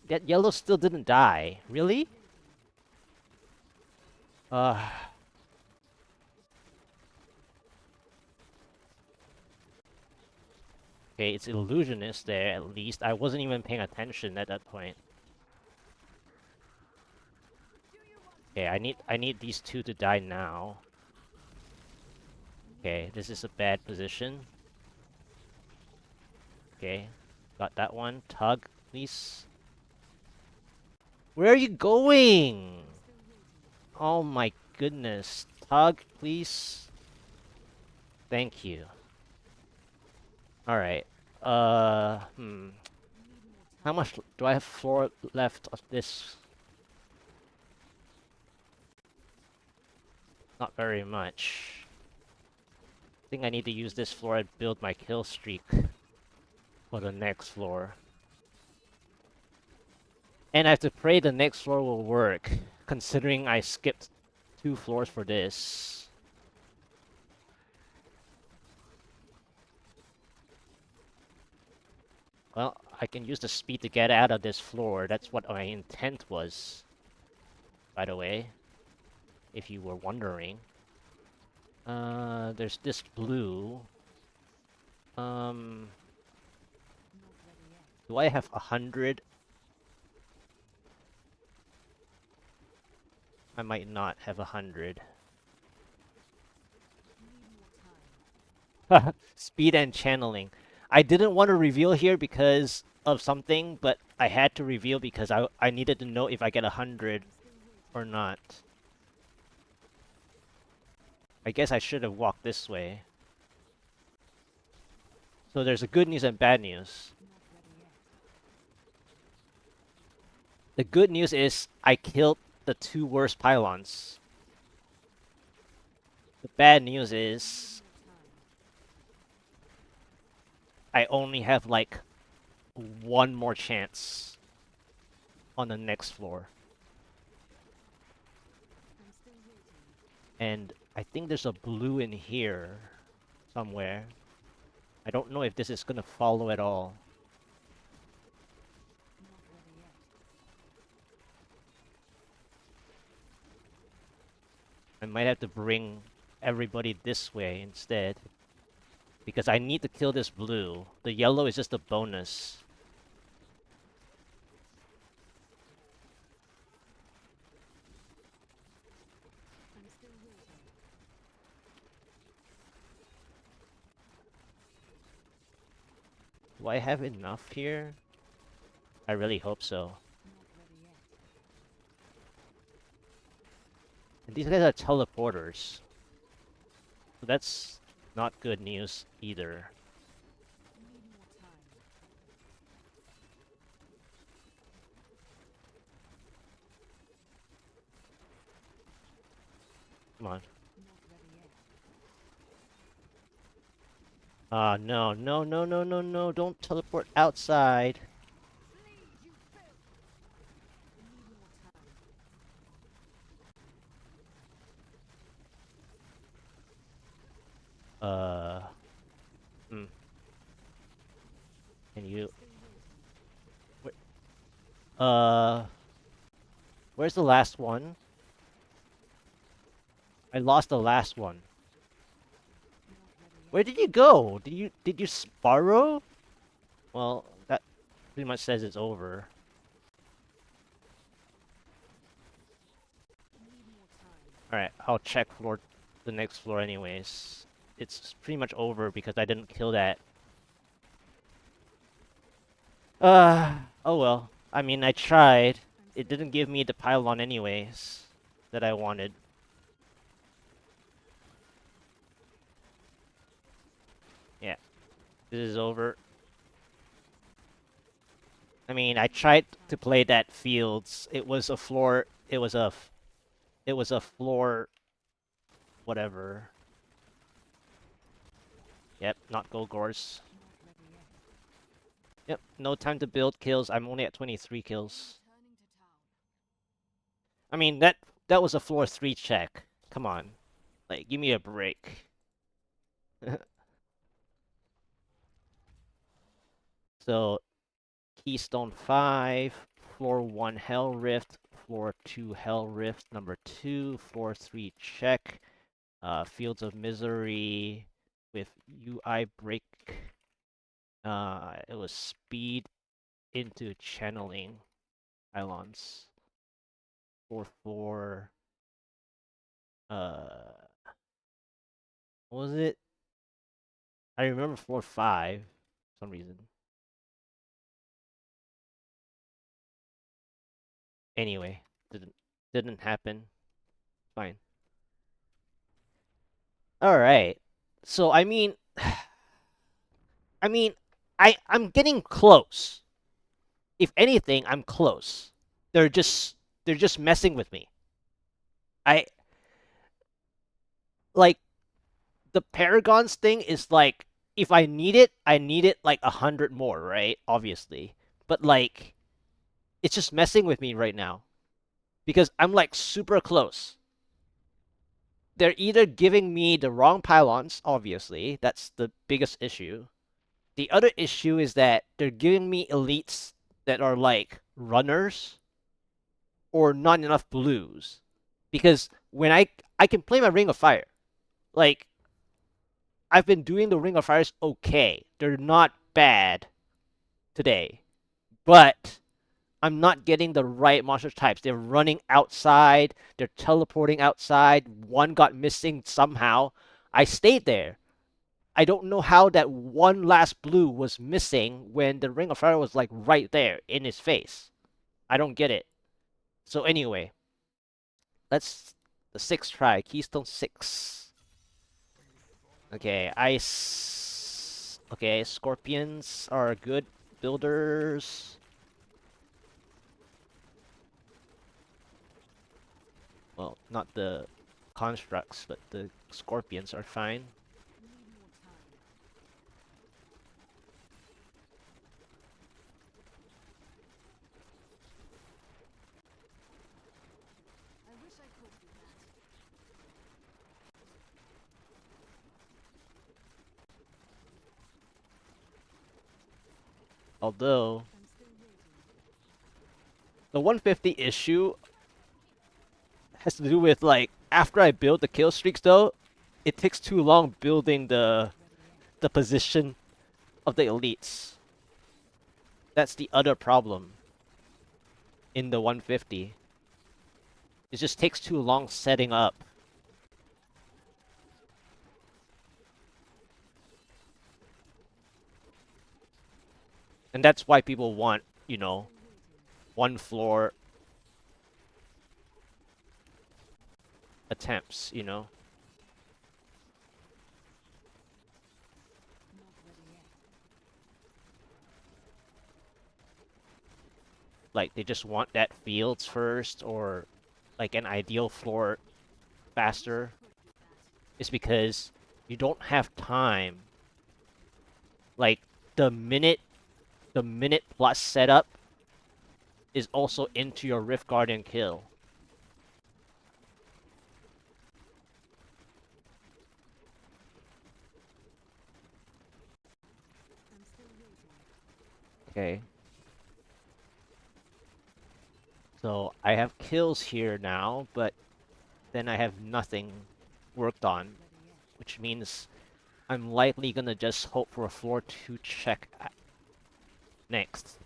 That yellow still didn't die. Really? Uh... Okay, it's illusionist there at least. I wasn't even paying attention at that point. Okay, I need these 2 to die now. Okay, this is a bad position. Okay, got that one. Tug, please. Where are you going? Oh my goodness. Tug, please. Thank you. Alright. How much do I have floor left of this? Not very much. I think I need to use this floor and build my kill streak for the next floor. And I have to pray the next floor will work, considering I skipped 2 floors for this. Well, I can use the speed to get out of this floor. That's what my intent was, by the way, if you were wondering. There's this blue. Do I have 100? I might not have 100. Speed and channeling. I didn't want to reveal here because of something, but I had to reveal because I needed to know if I get 100 or not. I guess I should have walked this way. So there's a good news and bad news. The good news is I killed the 2 worst pylons. The bad news is I only have like 1 more chance on the next floor. And I think there's a blue in here somewhere. I don't know if this is gonna follow at all. I might have to bring everybody this way instead. Because I need to kill this blue. The yellow is just a bonus. Do I have enough here? I really hope so. And these guys are teleporters. So that's not good news either. Come on. No, no, no, no, no, no, don't teleport outside. Hmm. Can you... Where's the last one? I lost the last one. Where did you go? Did you Sparrow? Well, that pretty much says it's over. Alright, I'll check the next floor anyways. It's pretty much over because I didn't kill that. Oh well. I mean, I tried. It didn't give me the pylon anyways that I wanted. Yeah, this is over. I mean, I tried to play that fields. It was a floor. It was a floor. Whatever. Yep, not Golgors. Yep, no time to build kills. I'm only at 23 kills. I mean, that was a floor 3 check. Come on. Like, give me a break. So, Keystone 5, floor 1 Hell Rift, floor 2 Hell Rift, number 2, floor 3 check, Fields of Misery with UI break. It was speed into channeling pylons. Floor 4, what was it? I remember floor 5 for some reason. Anyway, didn't happen. Fine. All right. So I mean, I'm getting close. If anything, I'm close. They're just messing with me. I like the Paragons thing is like if I need it like 100 more, right? Obviously. But like it's just messing with me right now because I'm like super close. They're either giving me the wrong pylons, obviously. That's the biggest issue. The other issue is that they're giving me elites that are like runners or not enough blues. Because when I can play my Ring of Fire. Like I've been doing the Ring of Fires okay. They're not bad today. But I'm not getting the right monster types. They're running outside, they're teleporting outside. One got missing somehow. I stayed there. I don't know how that one last blue was missing when the Ring of Fire was like right there in his face. I don't get it. So anyway, let's the sixth try, Keystone 6. Okay, ice. Okay, scorpions are good builders. Well, not the constructs, but the scorpions are fine. Although the 150 issue has to do with like after I build the kill streaks though, it takes too long building the position of the elites. That's the other problem in the 150. It just takes too long setting up. And that's why people want, you know, one floor attempts, you know? Like they just want that fields first or like an ideal floor faster. It's because you don't have time. Like the minute plus setup is also into your Rift Guardian kill. Okay. So I have kills here now, but then I have nothing worked on, which means I'm likely gonna just hope for a floor 2 check next.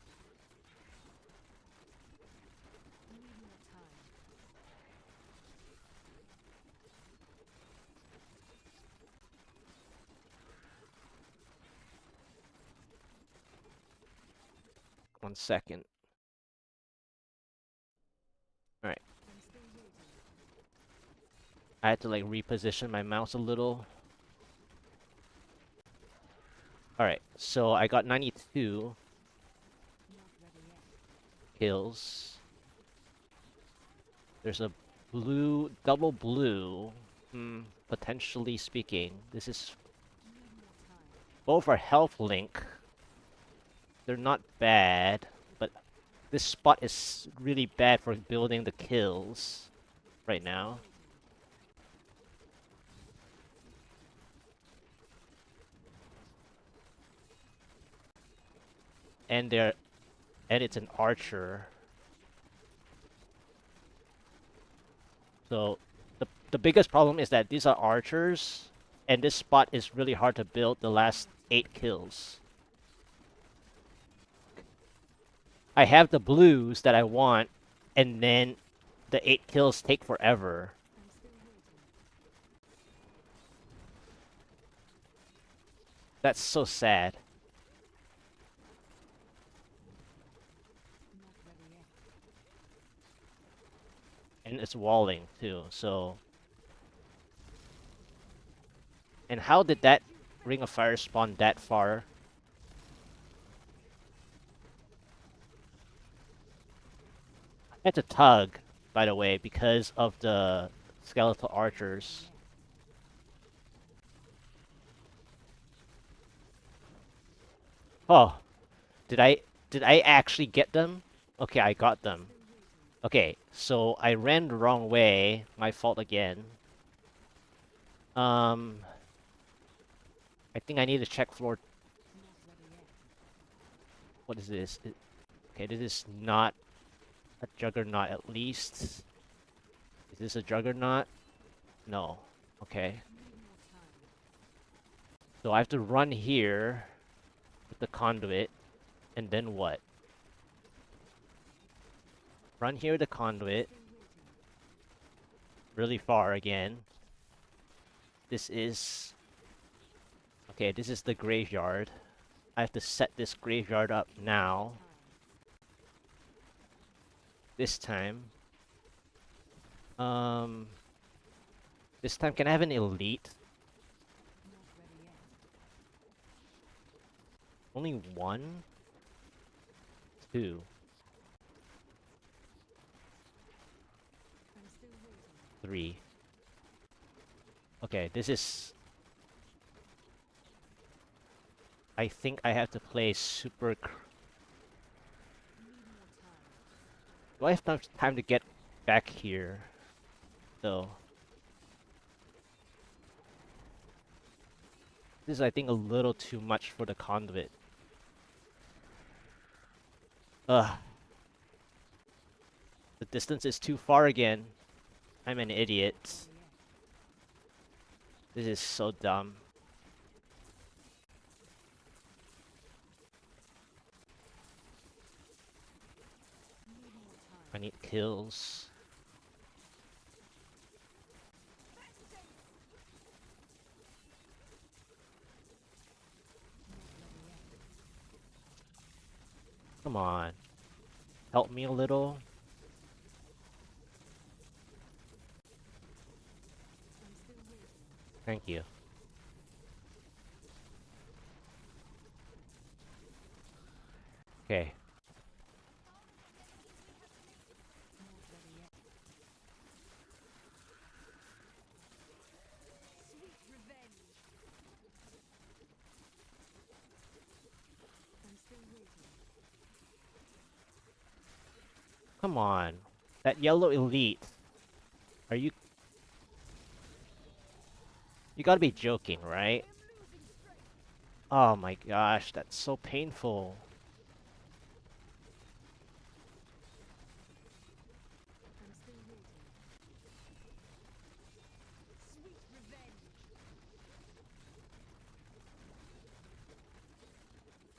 One second. Alright. I had to like reposition my mouse a little. Alright, so I got 92 kills. There's a blue, double blue. Potentially speaking. This is both are health link. They're not bad, but this spot is really bad for building the kills right now. And it's an archer. So the biggest problem is that these are archers, and this spot is really hard to build the last 8 kills. I have the blues that I want, and then the 8 kills take forever. That's so sad. And it's walling too, so... And how did that Ring of Fire spawn that far? I had to tug, by the way, because of the skeletal archers. Oh, did I actually get them? Okay, I got them. Okay, so I ran the wrong way. My fault again. Um, I think I need to check floor. What is this? Okay, this is not a juggernaut at least. Is this a juggernaut? No. Okay. So I have to run here with the conduit, and then what? Run here with the conduit. Really far again. This is a Okay, this is the graveyard. I have to set this graveyard up now. This time. Um... This time, can I have an elite? Only one? Two. Three. Okay, this is... I think I have to play super... Do I have enough time to get back here? Though. This is, I think, a little too much for the conduit. Ugh. The distance is too far again. I'm an idiot. This is so dumb. I need kills. Come on. Help me a little. Thank you. Okay. Come on. That yellow elite. Are you... You gotta be joking, right? Oh my gosh, that's so painful.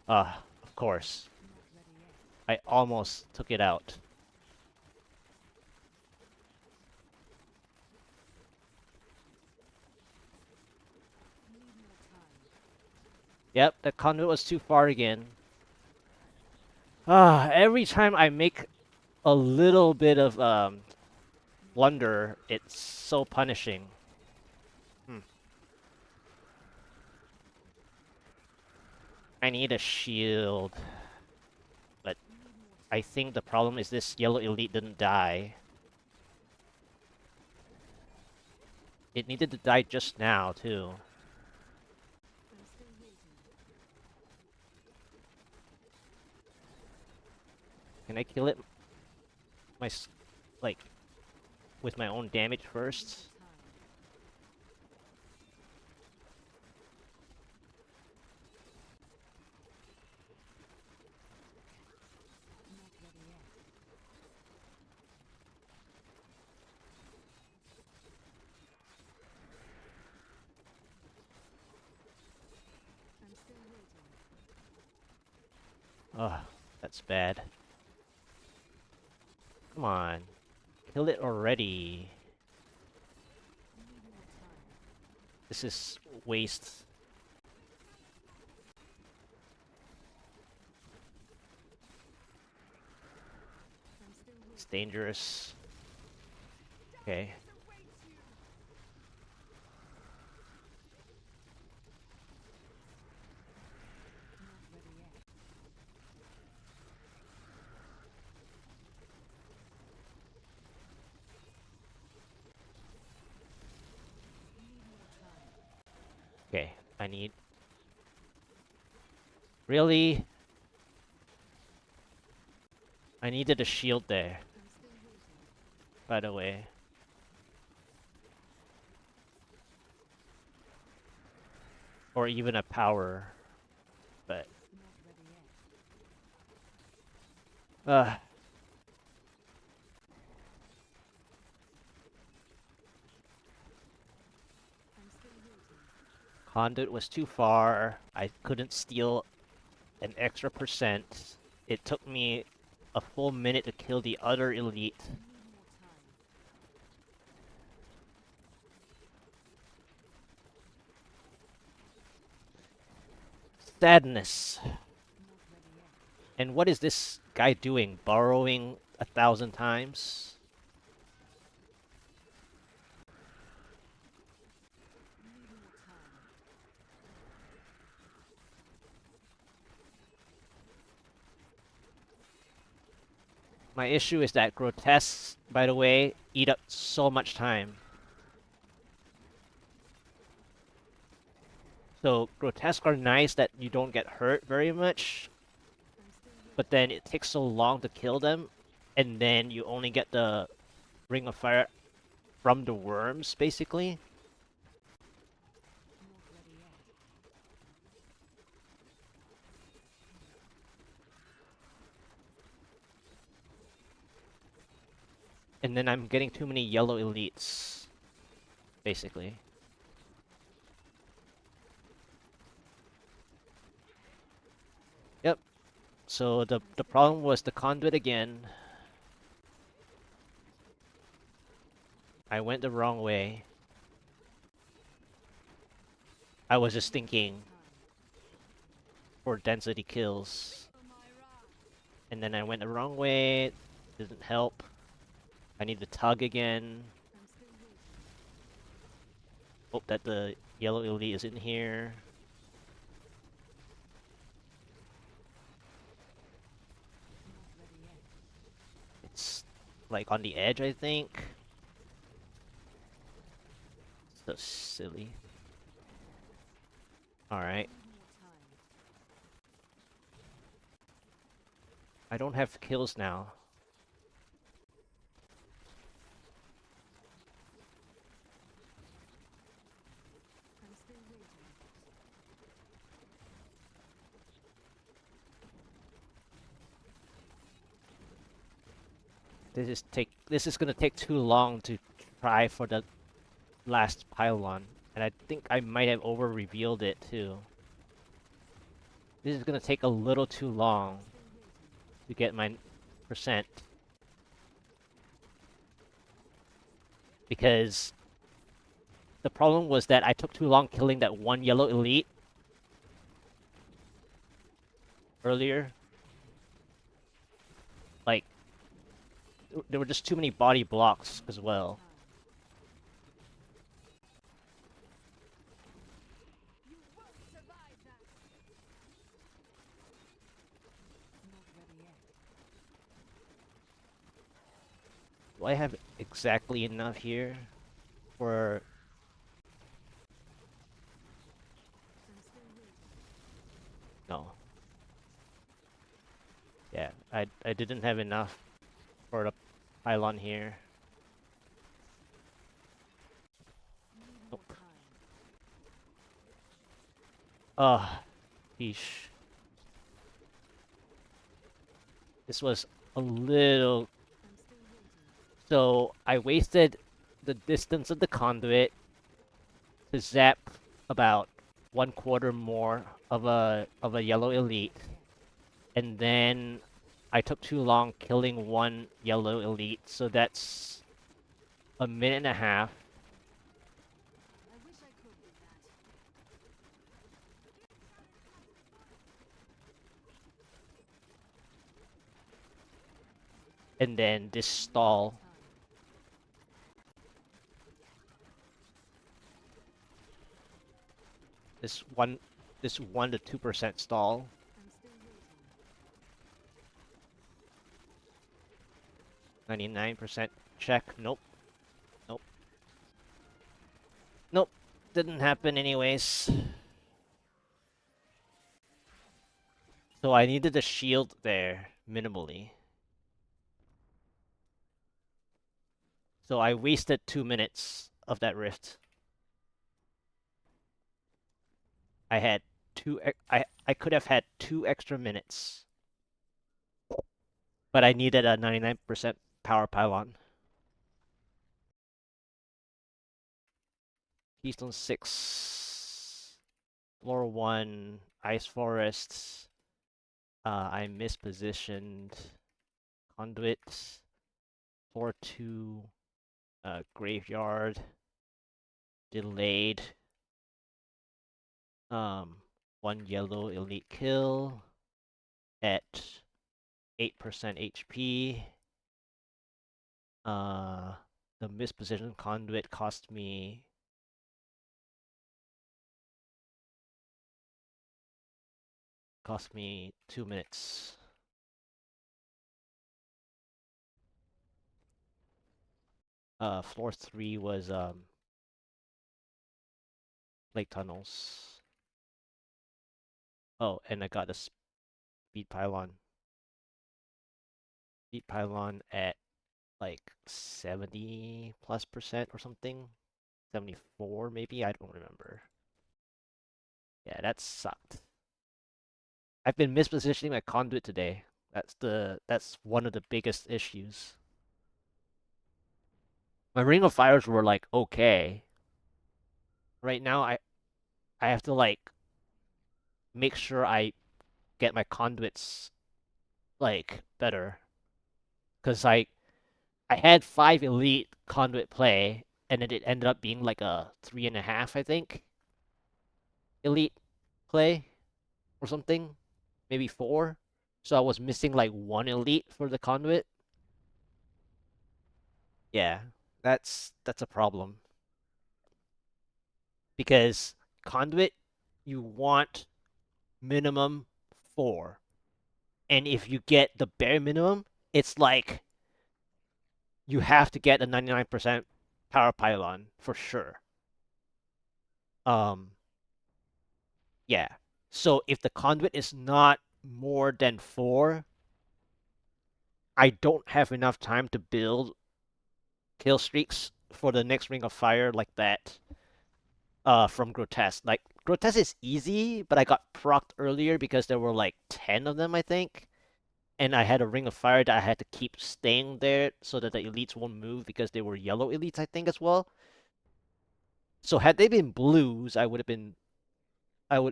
Of course. I almost took it out. Yep, the conduit was too far again. Every time I make a little bit of, blunder, it's so punishing. I need a shield. But I think the problem is this yellow elite didn't die. It needed to die just now, too. Can I kill it? Like, with my own damage first? Ugh, that's bad. Come on. Kill it already. This is waste. It's dangerous. Okay. Okay, I need... Really? I needed a shield there. By the way. Or even a power. But... Ugh. Conduit was too far. I couldn't steal an extra percent. It took me a full minute to kill the other elite. Sadness. And what is this guy doing? Borrowing 1,000 times? My issue is that grotesques, by the way, eat up so much time. So grotesques are nice that you don't get hurt very much, but then it takes so long to kill them, and then you only get the Ring of Fire from the worms, basically. And then I'm getting too many yellow elites, basically. Yep. So the problem was the conduit again. I went the wrong way. I was just thinking for density kills. And then I went the wrong way. Didn't help. I need to tug again. Hope that the yellow elite is in here. It's like on the edge, I think. So silly. Alright. I don't have kills now. This is gonna take too long to try for the last pylon. And I think I might have over revealed it too. This is gonna take a little too long to get my percent. Because the problem was that I took too long killing that one yellow elite earlier. Like, there were just too many body blocks as well. Do I have exactly enough here for... No. Yeah, I didn't have enough for the pylon here. Nope. Ugh. Yeesh. This was a little... So, I wasted the distance of the conduit to zap about 1/4 more of a yellow elite. And then I took too long killing one yellow elite, so that's a minute and a half. And then this stall. This 1 to 2% stall. 99% check. Nope. Nope. Nope. Didn't happen anyways. So I needed a shield there, minimally. So I wasted 2 minutes of that rift. I had I could have had 2 extra minutes. But I needed a 99% power pylon. Keystone 6. Floor 1. Ice Forests. I mispositioned. Conduit. Floor 2. Graveyard. Delayed. One yellow elite kill at 8% HP. The mispositioned conduit cost me 2 minutes. Floor 3 was lake tunnels. Oh, and I got a speed pylon. Speed pylon at like 70+% or something. 74 maybe, I don't remember. Yeah, that sucked. I've been mispositioning my conduit today. That's one of the biggest issues. My ring of fires were like okay. Right now I have to like make sure I get my conduits like better. Cause I had 5 elite conduit play and then it ended up being like a 3.5, I think. Elite play or something. Maybe 4. So I was missing like 1 elite for the conduit. Yeah, that's a problem. Because conduit, you want minimum 4. And if you get the bare minimum, it's like you have to get a 99% power pylon for sure. Um, yeah. So if the conduit is not more than 4, I don't have enough time to build kill streaks for the next ring of fire like that. From Grotesque. Like Grotesque is easy, but I got procced earlier because there were like 10 of them, I think. And I had a ring of fire that I had to keep staying there so that the elites won't move because they were yellow elites, I think, as well. So had they been blues, I would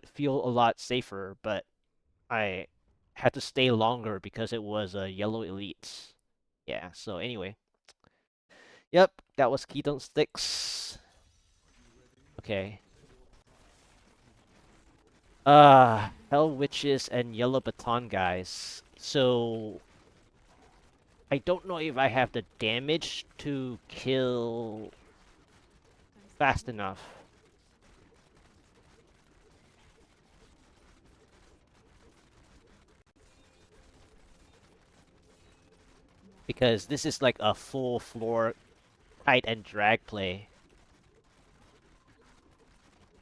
feel a lot safer, but I had to stay longer because it was a yellow elites. Yeah, so anyway. Yep, that was Keystone 6. Okay. Hell Witches and Yellow Baton guys. So I don't know if I have the damage to kill fast enough. Because this is like a full floor kite and drag play.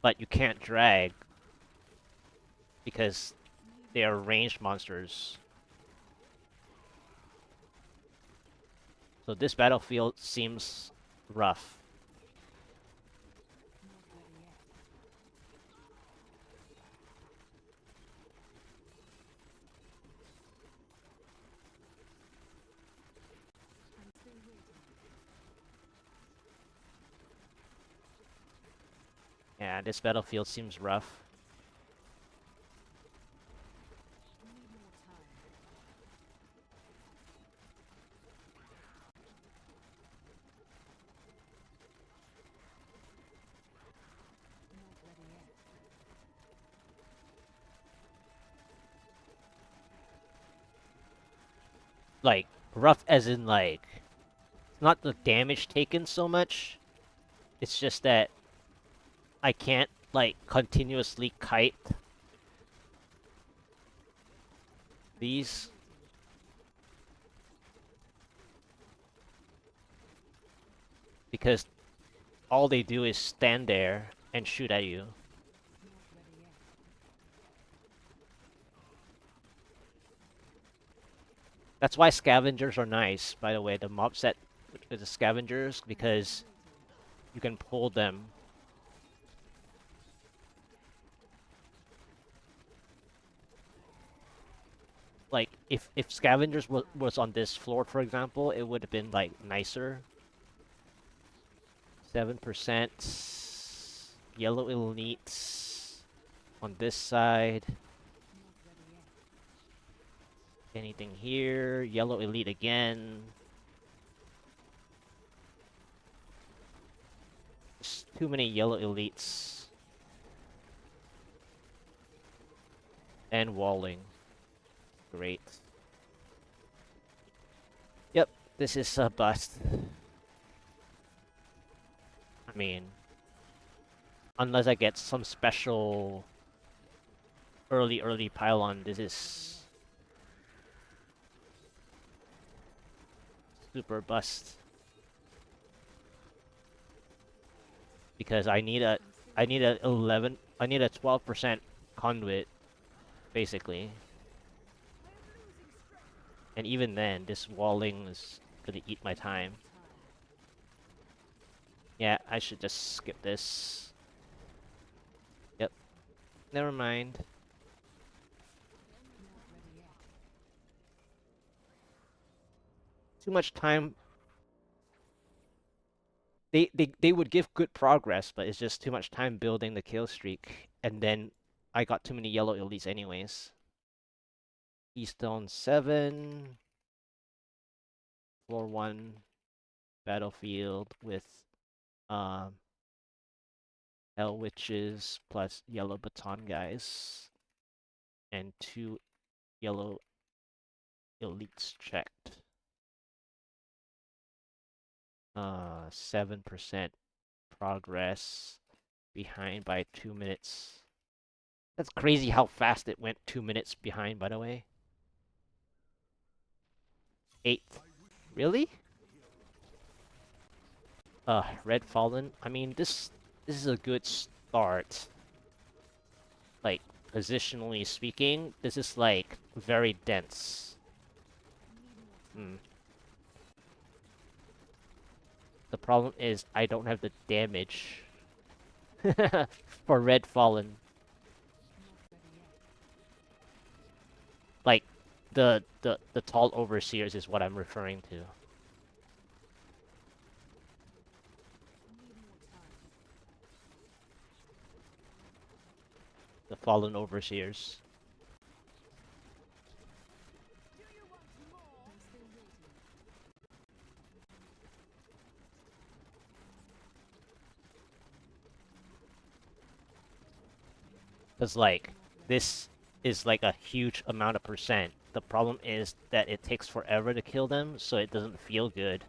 But you can't drag because they are ranged monsters. So this battlefield seems rough. Yeah, this battlefield seems rough. Like, rough as in like, not the damage taken so much. It's just that I can't like continuously kite these. Because all they do is stand there and shoot at you. That's why scavengers are nice, by the way, the mob set with the scavengers, because you can pull them. Like, if scavengers was on this floor, for example, it would have been, like, nicer. 7%. Yellow elites on this side. Anything here? Yellow elite again. Just too many yellow elites. And walling. Great. Yep, this is a bust. I mean, unless I get some special early pylon, this is super bust. Because I need a 12% conduit, basically. And even then, this walling is gonna eat my time. Yeah, I should just skip this. Yep. Never mind. Too much time. They would give good progress, but it's just too much time building the kill streak. And then I got too many yellow elites anyways. Keystone 7. Floor 1 battlefield with Hell Witches plus yellow baton guys. And 2 yellow elites checked. 7% progress behind by 2 minutes. That's crazy how fast it went 2 minutes behind, by the way. 8th. Really? Red Fallen. I mean, this is a good start. Like, positionally speaking, this is like very dense. The problem is I don't have the damage for Red Fallen. Like, the tall overseers is what I'm referring to. The fallen overseers. Because, like, this is like a huge amount of percent. The problem is that it takes forever to kill them, so it doesn't feel good.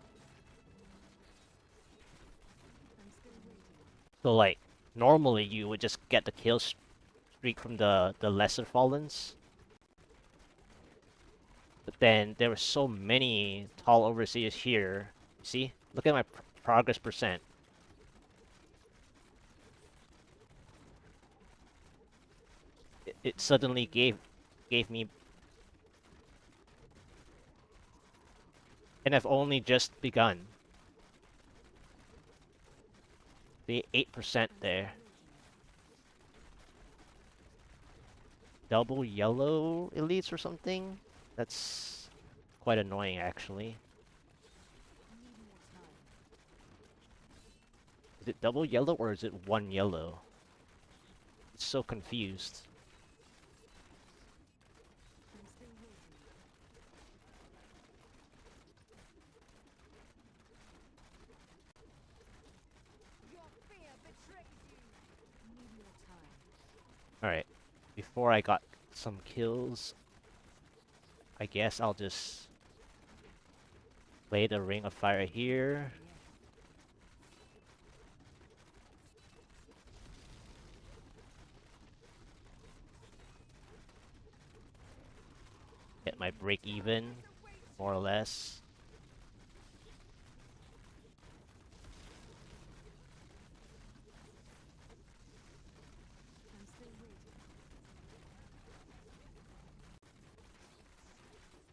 So, like, normally you would just get the kill streak from the lesser fallens. But then there were so many tall overseers here. See? Look at my progress percent. It suddenly gave me, and I've only just begun. The 8% there. Double yellow elites or something? That's quite annoying, actually. Is it double yellow or is it one yellow? It's so confused. Alright, before I got some kills, I guess I'll just lay the ring of fire here. Get my break even, more or less.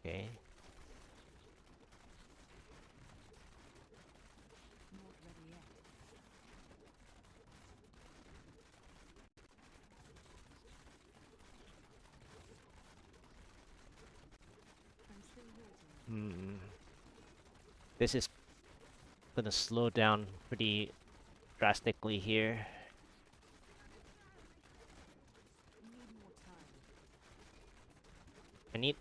Okay. This is gonna slow down pretty drastically here. I need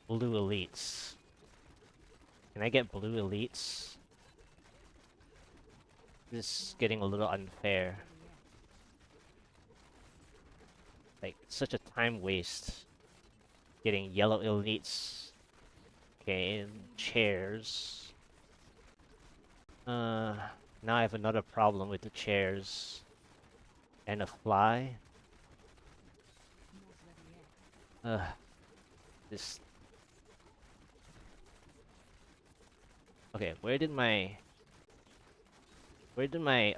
blue elites. Can I get blue elites? This is getting a little unfair. Like, such a time waste. Getting yellow elites. Okay, and chairs. Now I have another problem with the chairs. And a fly. This. Okay, where did my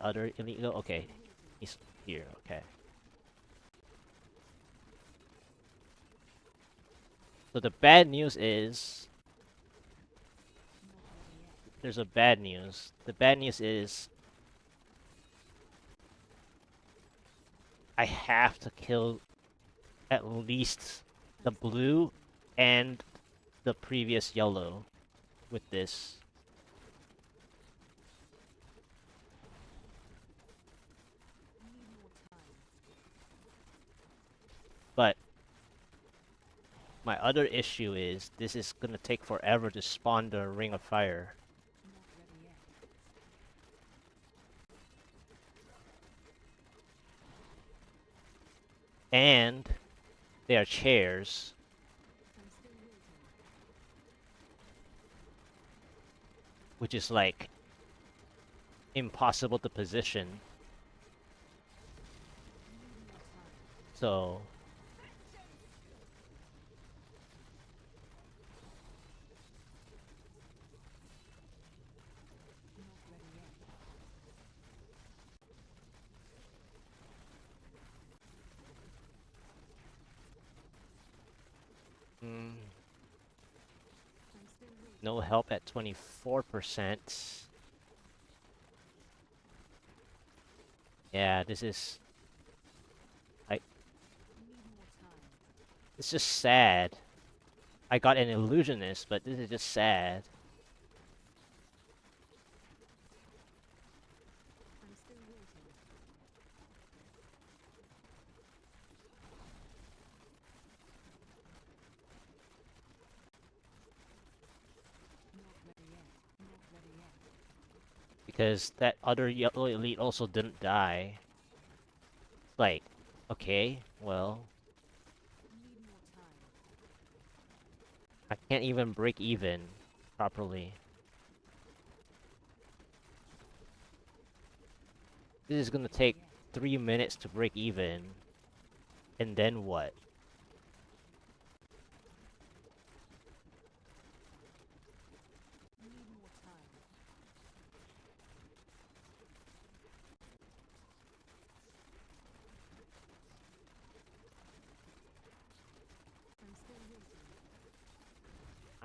other elite go? Okay, he's here. Okay. So the bad news is there's a bad news. The bad news is I have to kill at least the blue and the previous yellow with this. But my other issue is this is gonna take forever to spawn the Ring of Fire. And they are chairs. Which is like impossible to position. So no help at 24%. Yeah, this is like it's just sad. I got an illusionist, but this is just sad. Because that other yellow elite also didn't die. Like, okay, well, I can't even break even properly. This is gonna take 3 minutes to break even. And then what?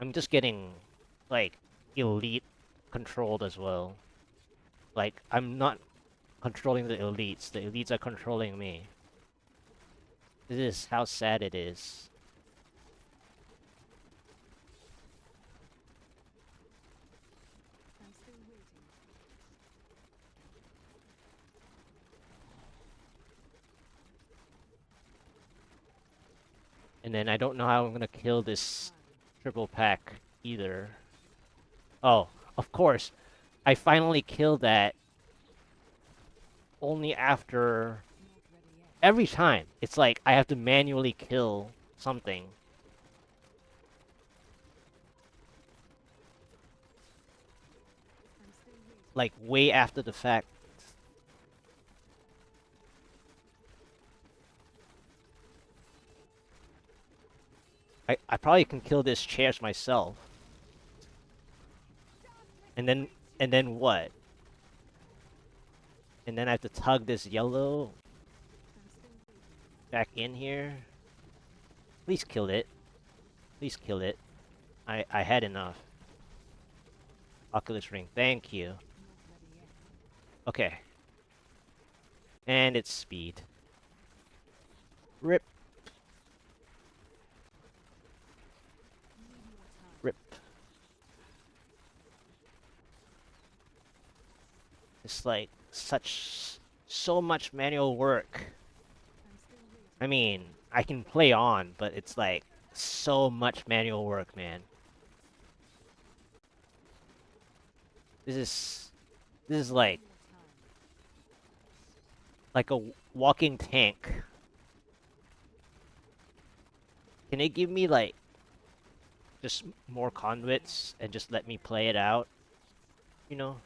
I'm just getting, like, elite controlled as well. Like, I'm not controlling the elites are controlling me. This is how sad it is. And then I don't know how I'm gonna kill this triple pack either. Oh, of course. I finally killed that only after... Every time. It's like I have to manually kill something. Like, way after the fact. I probably can kill this chairs myself. And then what? And then I have to tug this yellow back in here. Please kill it. Please kill it. I had enough. Oculus ring. Thank you. Okay. And it's speed. Rip. Rip. It's like so much manual work. I mean, I can play on, but it's like so much manual work, man. This is like a walking tank. Can they give me like just more conduits and just let me play it out? You know?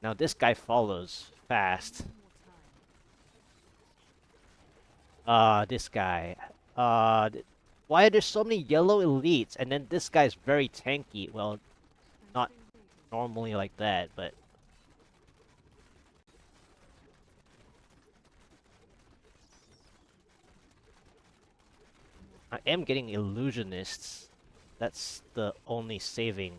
Now this guy follows fast. This guy. Why are there so many yellow elites? And then this guy's very tanky. Well, not normally like that, but... I am getting illusionists. That's the only saving.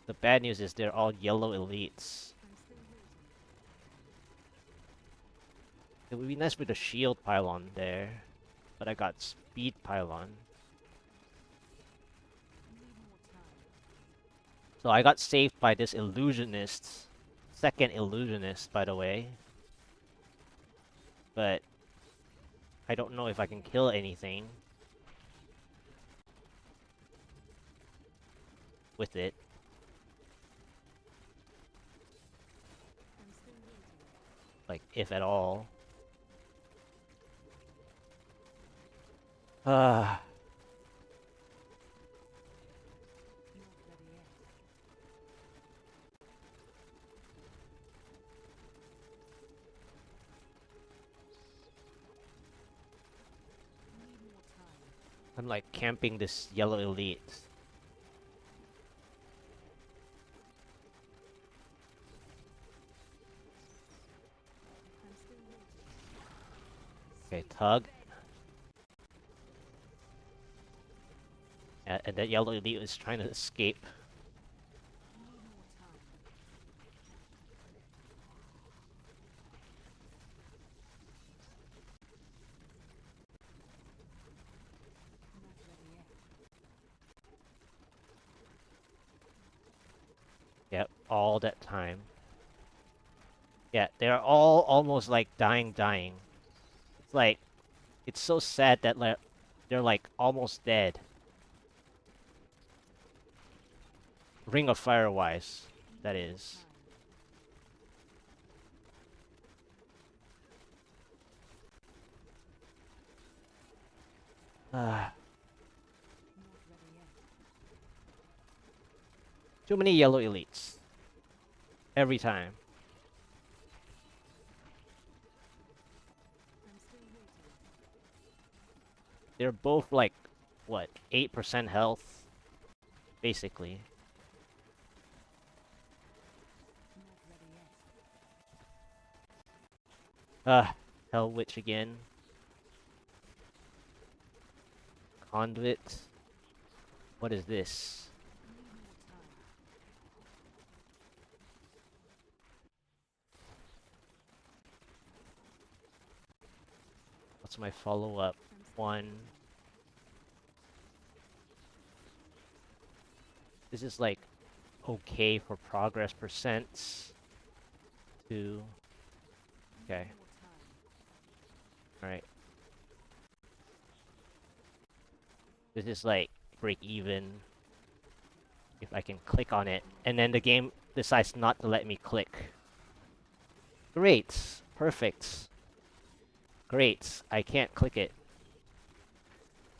The bad news is they're all yellow elites. It would be nice with a shield pylon there, but I got speed pylon. So I got saved by this illusionist. Second illusionist, by the way. But I don't know if I can kill anything with it. Like, if at all. Ah. I'm like camping this yellow elite. Okay, tug. And that yellow elite is trying to escape. Yep, all that time. Yeah, they're all almost like dying. It's like, it's so sad that they're like almost dead. Ring of Fire wise, that is. Too many yellow elites. Every time. They're both like, what, 8% health? Basically. Hell Witch again. Conduit. What is this? What's my follow-up? 1. This is like okay for progress percents. 2. Okay. Alright. This is like break even. If I can click on it. And then the game decides not to let me click. Great. Perfect. Great. I can't click it.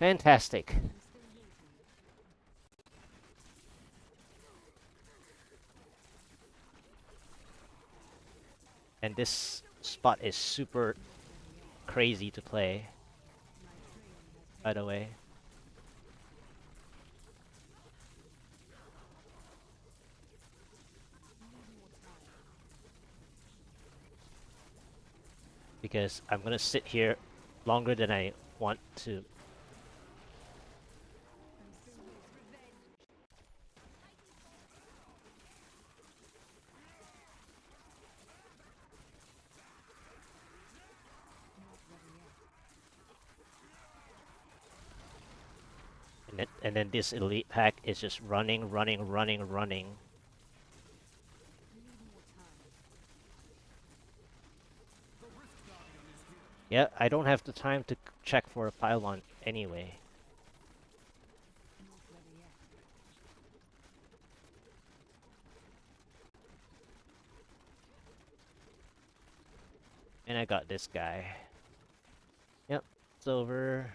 Fantastic. And this spot is super crazy to play, by the way. Because I'm gonna sit here longer than I want to. And then this elite pack is just running. Yeah, I don't have the time to check for a pylon anyway. And I got this guy. Yep, it's over.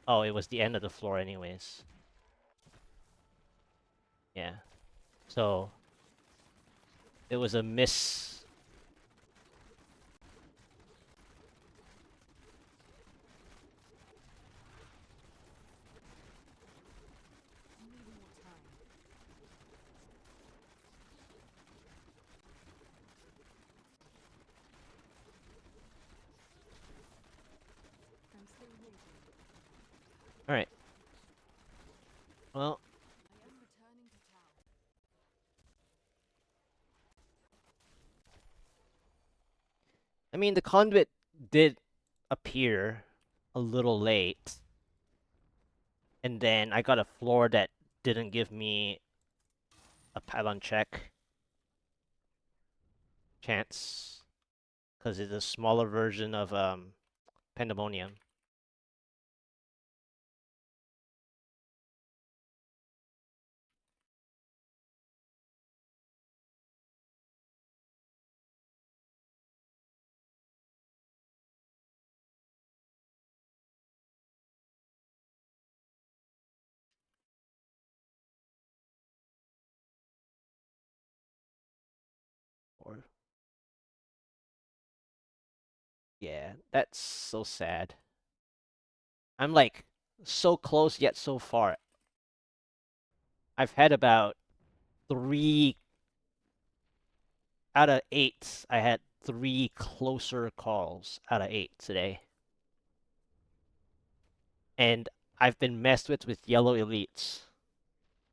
Oh, it was the end of the floor anyways. Yeah. So, it was a miss. Alright. Well, I mean, the conduit did appear a little late. And then I got a floor that didn't give me a pylon check chance. Because it's a smaller version of Pandemonium. Or yeah, that's so sad. I'm like so close yet so far. I've had about 3 out of 8. I had 3 closer calls out of 8 today. And I've been messed with yellow elites.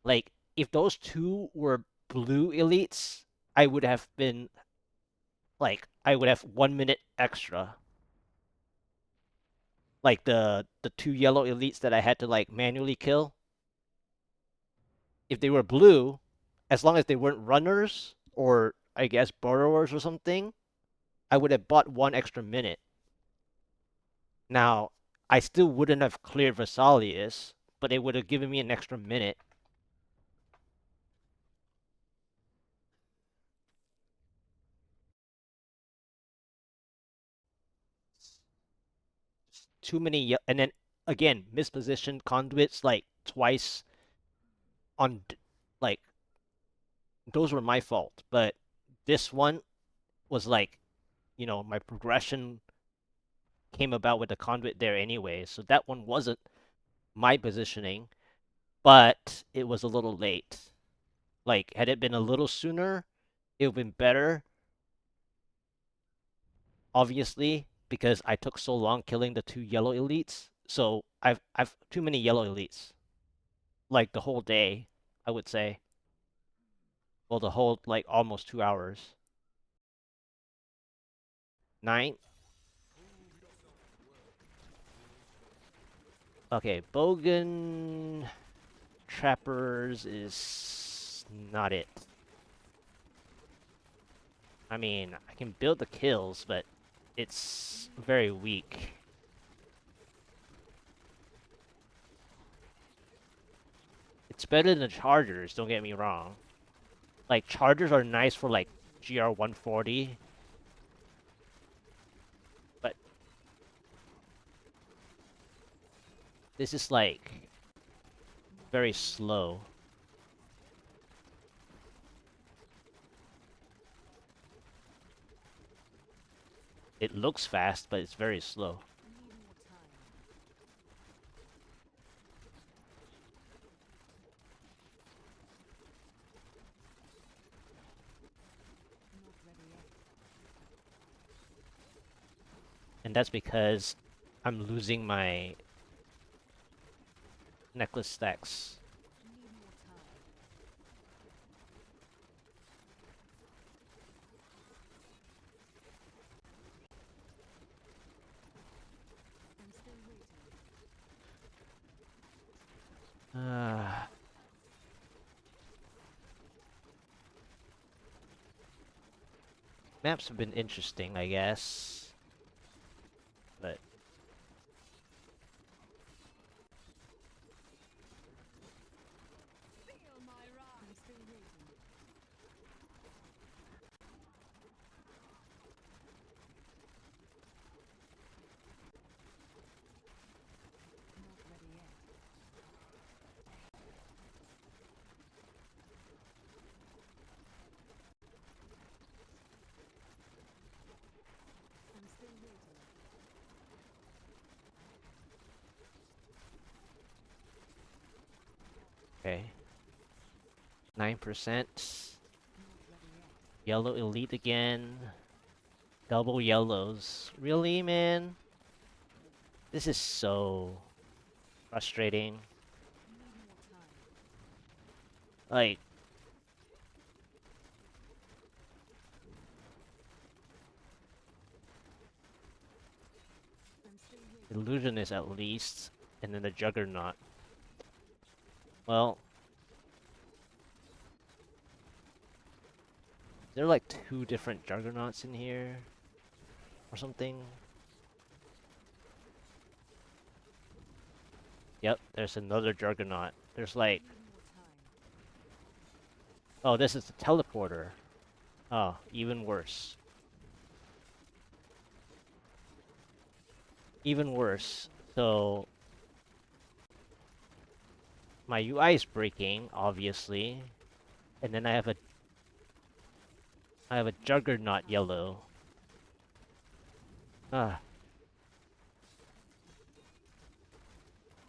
Like, if those 2 were blue elites, I would have been like, I would have 1 minute extra. Like the 2 yellow elites that I had to like manually kill. If they were blue, as long as they weren't runners or I guess burrowers or something, I would have bought 1 extra minute. Now, I still wouldn't have cleared Vesalius, but it would have given me an extra minute. Too many, and then again, mispositioned conduits like twice on, like, those were my fault. But this one was like, my progression came about with the conduit there anyway, so that one wasn't my positioning, but it was a little late. Like, had it been a little sooner, it would have been better, obviously, because I took so long killing the 2 yellow elites. So I've too many yellow elites. Like the whole day, I would say. Well, the whole like almost 2 hours. 9. Okay, Bogan Trappers is not it. I mean, I can build the kills, but it's very weak. It's better than the Chargers, don't get me wrong. Like, Chargers are nice for, like, GR 140. But this is, like, very slow. It looks fast, but it's very slow. And that's because I'm losing my necklace stacks. Maps have been interesting, I guess. But Okay. 9%. Yellow elite again. Double yellows. Really, man? This is so frustrating. Like, Illusionist at least, and then the Juggernaut. Well, there are like 2 different Juggernauts in here, or something. Yep, there's another Juggernaut. There's like... Oh, this is the teleporter. Oh, even worse. Even worse. So... my UI is breaking, obviously. And then I have a Juggernaut yellow. Ah.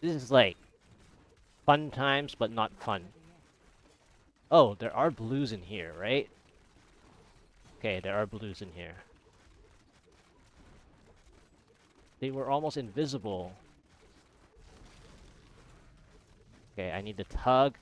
This is like... fun times, but not fun. Oh, there are blues in here, right? Okay, there are blues in here. They were almost invisible. Okay, I need to tug.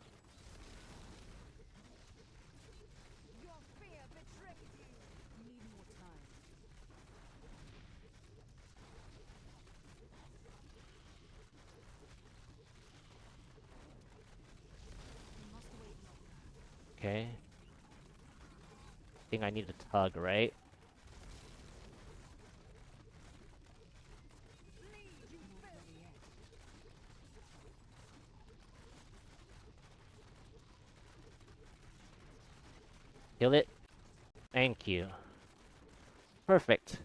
Okay. I think I need to tug, right? Kill it. Thank you. Perfect.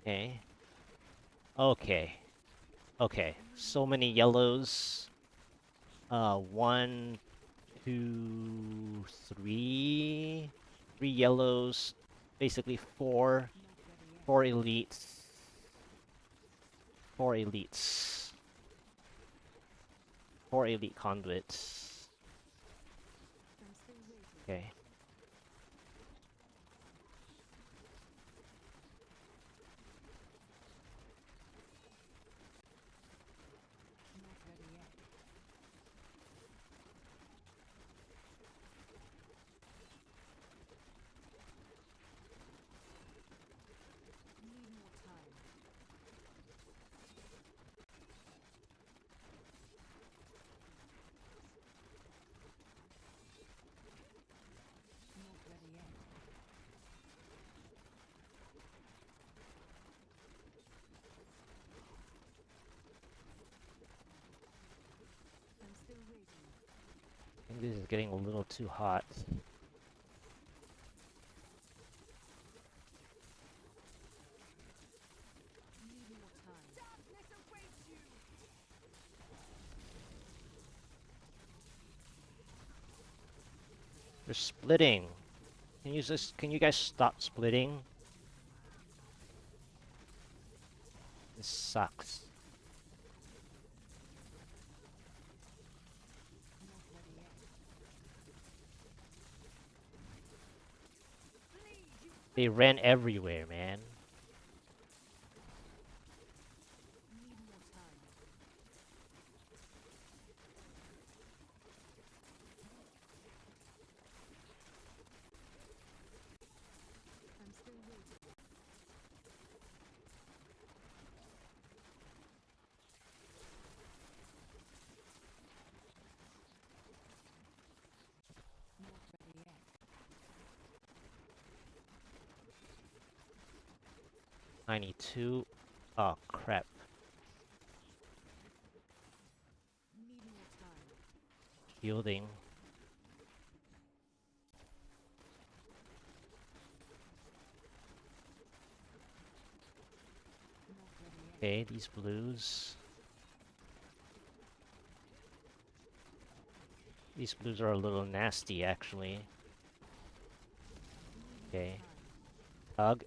Okay. Okay. Okay. So many yellows. 1, 2, 3. 3 yellows. Basically 4. 4 elites. 4 elites. 4 elite conduits. Okay. I think this is getting a little too hot. They're splitting. Can you guys stop splitting? This sucks. They ran everywhere, man. I need 2. Oh, crap. Shielding. Okay, these blues. These blues are a little nasty, actually. Okay. Hug.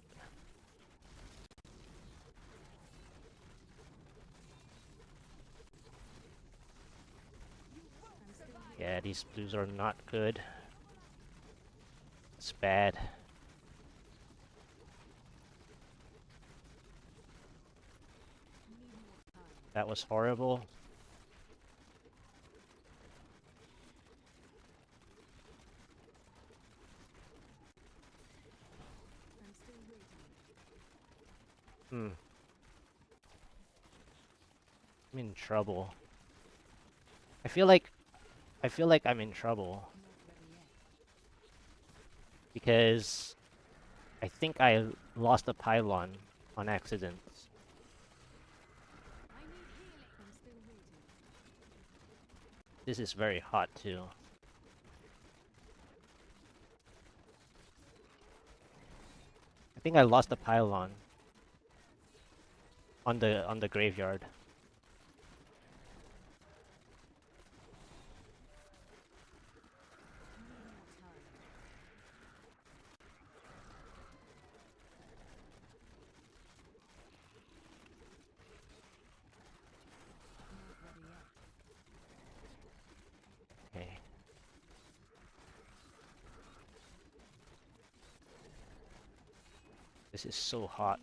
Yeah, these blues are not good. It's bad. That was horrible. I'm in trouble. I feel like I'm in trouble because I think I lost a pylon on accident. This is very hot too. I think I lost a pylon on the graveyard. Okay. This is so hot.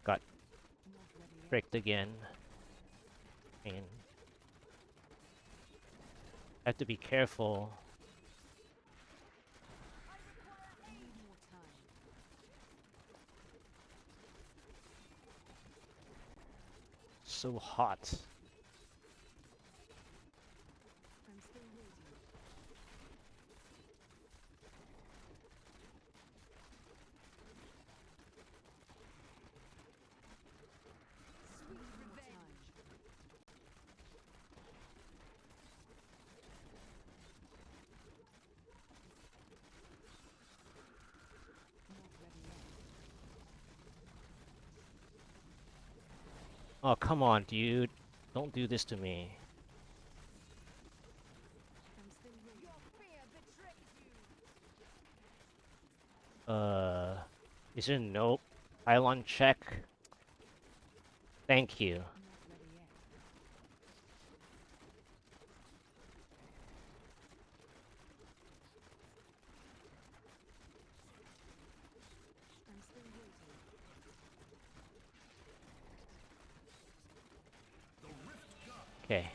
Got bricked again. And I have to be careful. So hot. Oh, come on, dude. Don't do this to me. Is there no pylon check? Thank you. Okay.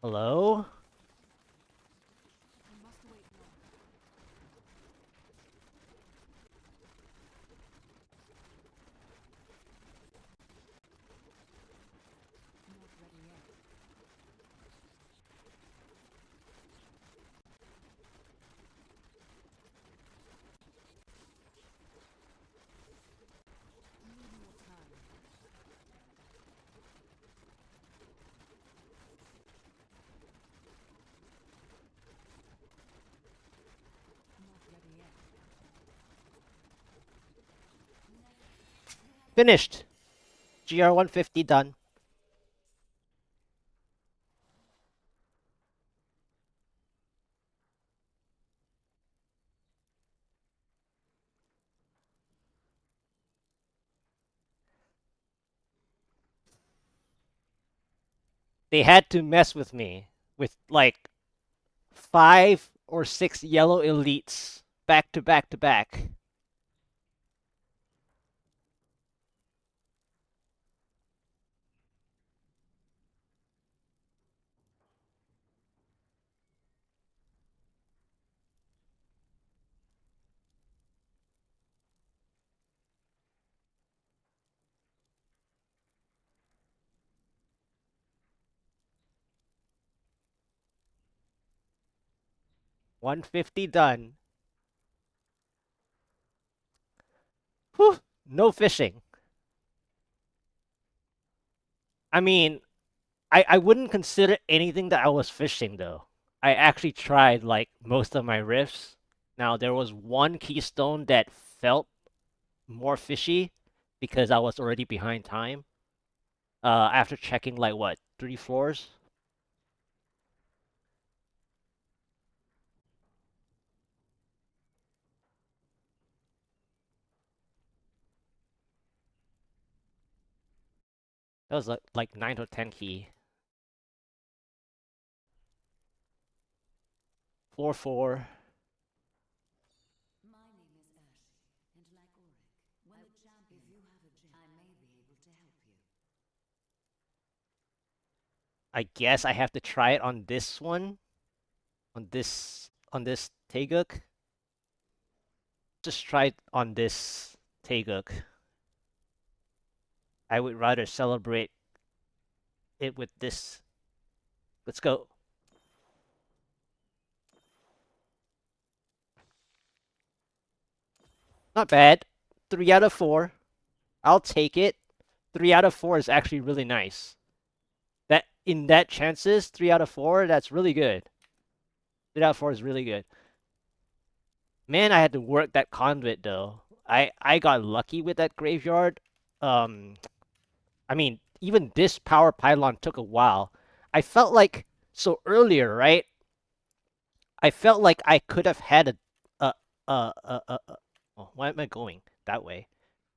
Hello? Finished. GR150 done. They had to mess with me with like 5 or 6 yellow elites back to back to back. $150 done. Whew, no fishing. I mean, I wouldn't consider anything that I was fishing though. I actually tried like most of my riffs. Now there was one keystone that felt more fishy because I was already behind time. After checking like what, 3 floors? That was like 9 or 10 key. Floor 4. My name is Urshi, and like Orek, when the champion, if you have a gem, I may be able to help you. I guess I have to try it on this one. On this Taeguk. Just try it on this Taeguk. I would rather celebrate it with this. Let's go. Not bad. 3 out of 4. I'll take it. 3 out of 4 is actually really nice. That in that chances, 3 out of 4, that's really good. 3 out of 4 is really good. Man, I had to work that conduit though. I got lucky with that graveyard. Um, I mean, even this power pylon took a while. I felt like so earlier, right? I felt like I could have had a oh, why am I going that way?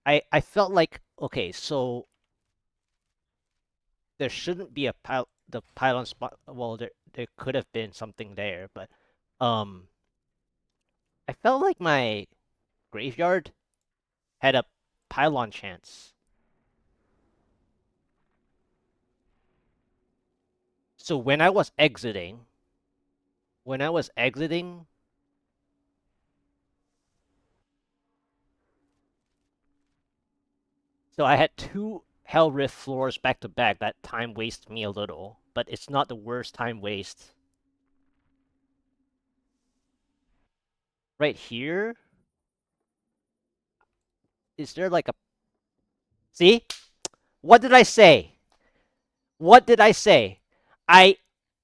I felt like okay, so there shouldn't be the pylon spot. Well, there could have been something there, but um, I felt like my graveyard had a pylon chance. So when I was exiting, so I had 2 Hell Rift floors back to back. That time wasted me a little, but it's not the worst time waste. Right here, is there like a... See? What did I say? What did I say? I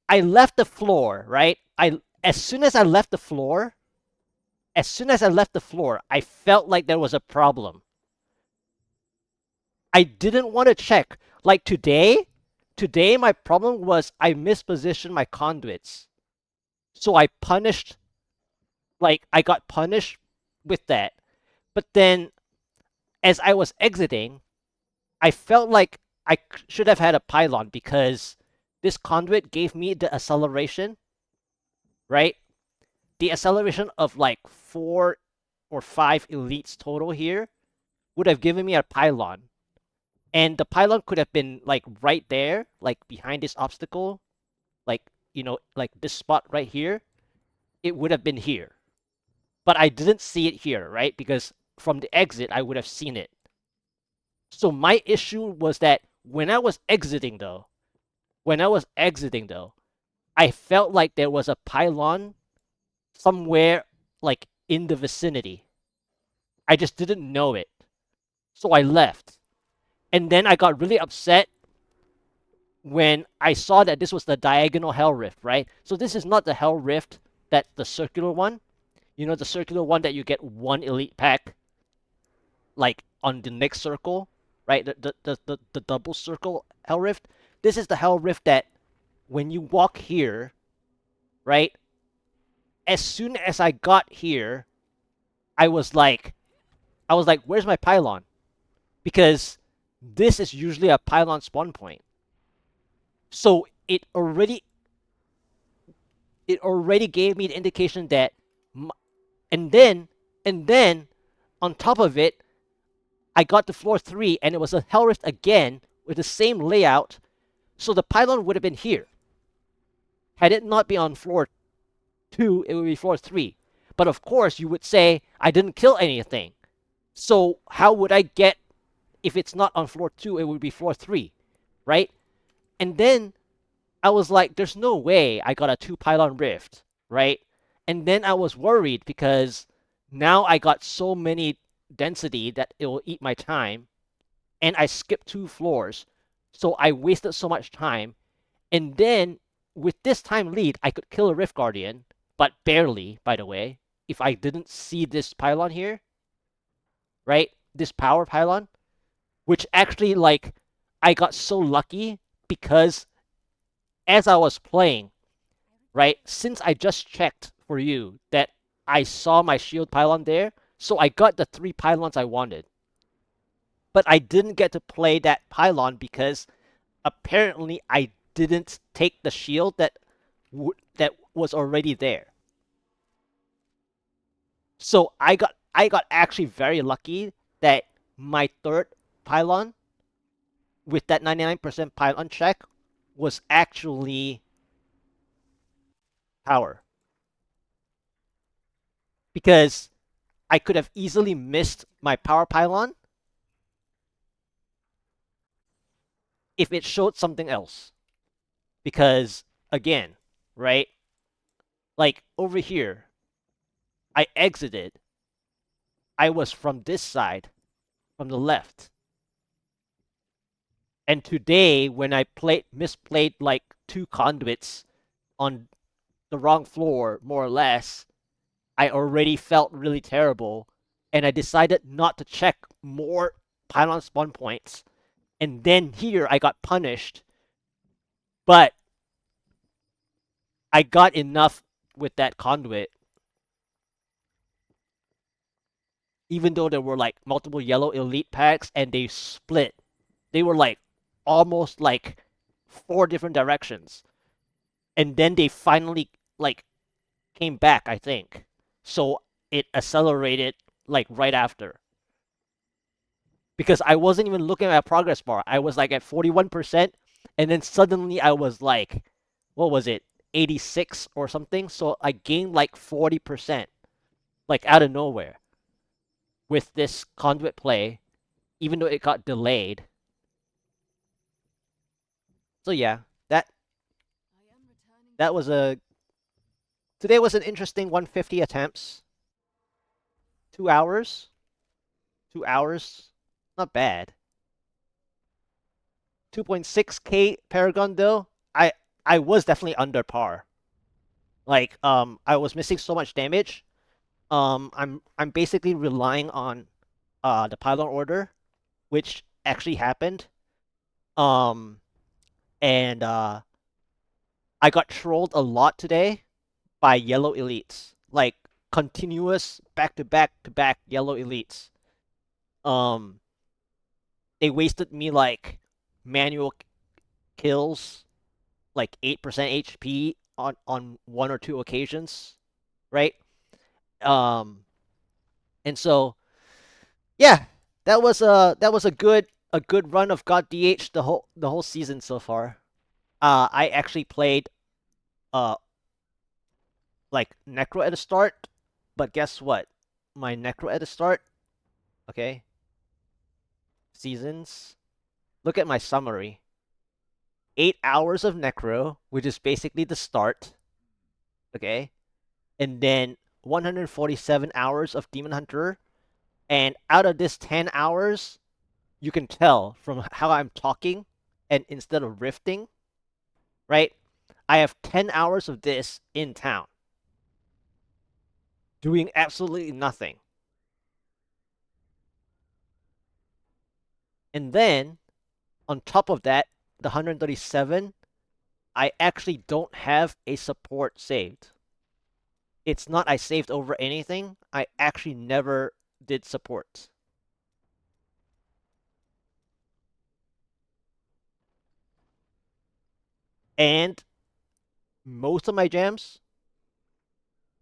I left the floor, right? I as soon as I left the floor, as soon as I left the floor, I felt like there was a problem. I didn't want to check. Like today my problem was I mispositioned my conduits. So I got punished with that. But then as I was exiting, I felt like I should have had a pylon because this conduit gave me the acceleration, right? The acceleration of like 4 or 5 elites total here would have given me a pylon. And the pylon could have been like right there, like behind this obstacle. like like this spot right here, it would have been here. But I didn't see it here, right? Because from the exit, I would have seen it. So my issue was that when I was exiting though, I felt like there was a pylon somewhere like in the vicinity. I just didn't know it. So I left. And then I got really upset when I saw that this was the diagonal Hell Rift, right? So this is not the Hell Rift that the circular one. You know, the circular one that you get one elite pack like on the next circle, right? The double circle Hell Rift. This is the Hell Rift that when you walk here, right? As soon as I got here, I was like, where's my pylon? Because this is usually a pylon spawn point. So it already gave me the indication that, and then on top of it, I got to floor 3 and it was a Hell Rift again with the same layout. So the pylon would have been here. Had it not been on floor 2, it would be floor 3. But of course, you would say I didn't kill anything. So how would I get, if it's not on floor 2, it would be floor 3, right? And then I was like, there's no way I got a 2 pylon rift, right? And then I was worried because now I got so many density that it will eat my time, and I skipped 2 floors, so I wasted so much time. And then with this time lead, I could kill a Rift Guardian, but barely, by the way, if I didn't see this pylon here, right? This power pylon, which actually, like, I got so lucky because as I was playing, right, since I just checked for you that I saw my shield pylon there, so I got the 3 pylons I wanted. But I didn't get to play that pylon because apparently I didn't take the shield that was already there. So I got actually very lucky that my third pylon with that 99% pylon check was actually power, because I could have easily missed my power pylon if it showed something else. Because again, right? Like over here, I exited. I was from this side, from the left. And today, when I misplayed like 2 conduits on the wrong floor, more or less, I already felt really terrible, and I decided not to check more pylon spawn points. And then here I got punished, but I got enough with that conduit, even though there were like multiple yellow elite packs and they split. They were like almost like 4 different directions. And then they finally like came back, I think. So it accelerated like right after. Because I wasn't even looking at a progress bar. I was like at 41%, and then suddenly I was like, what was it, 86 or something? So I gained like 40%, like out of nowhere with this conduit play, even though it got delayed. So yeah, that was a today was an interesting 150 attempts. 2 hours, 2 hours, not bad. 2.6k Paragon though, I was definitely under par. Like I was missing so much damage. I'm basically relying on the pylon order, which actually happened. Um and I got trolled a lot today by yellow elites. Like continuous back to back to back yellow elites. Um they wasted me like manual kills, like 8% HP on 1 or 2 occasions, right? Um and so yeah, that was a good run of God DH the whole season so far. I actually played uh like necro at the start, but guess what? My necro at the start, okay, seasons. Look at my summary. 8 hours of necro, which is basically the start, okay, and then 147 hours of demon hunter, and out of this 10 hours, you can tell from how I'm talking, and instead of rifting, right? I have 10 hours of this in town, doing absolutely nothing. And then, on top of that, the 137, I actually don't have a support saved. It's not I saved over anything, I actually never did support. And most of my gems,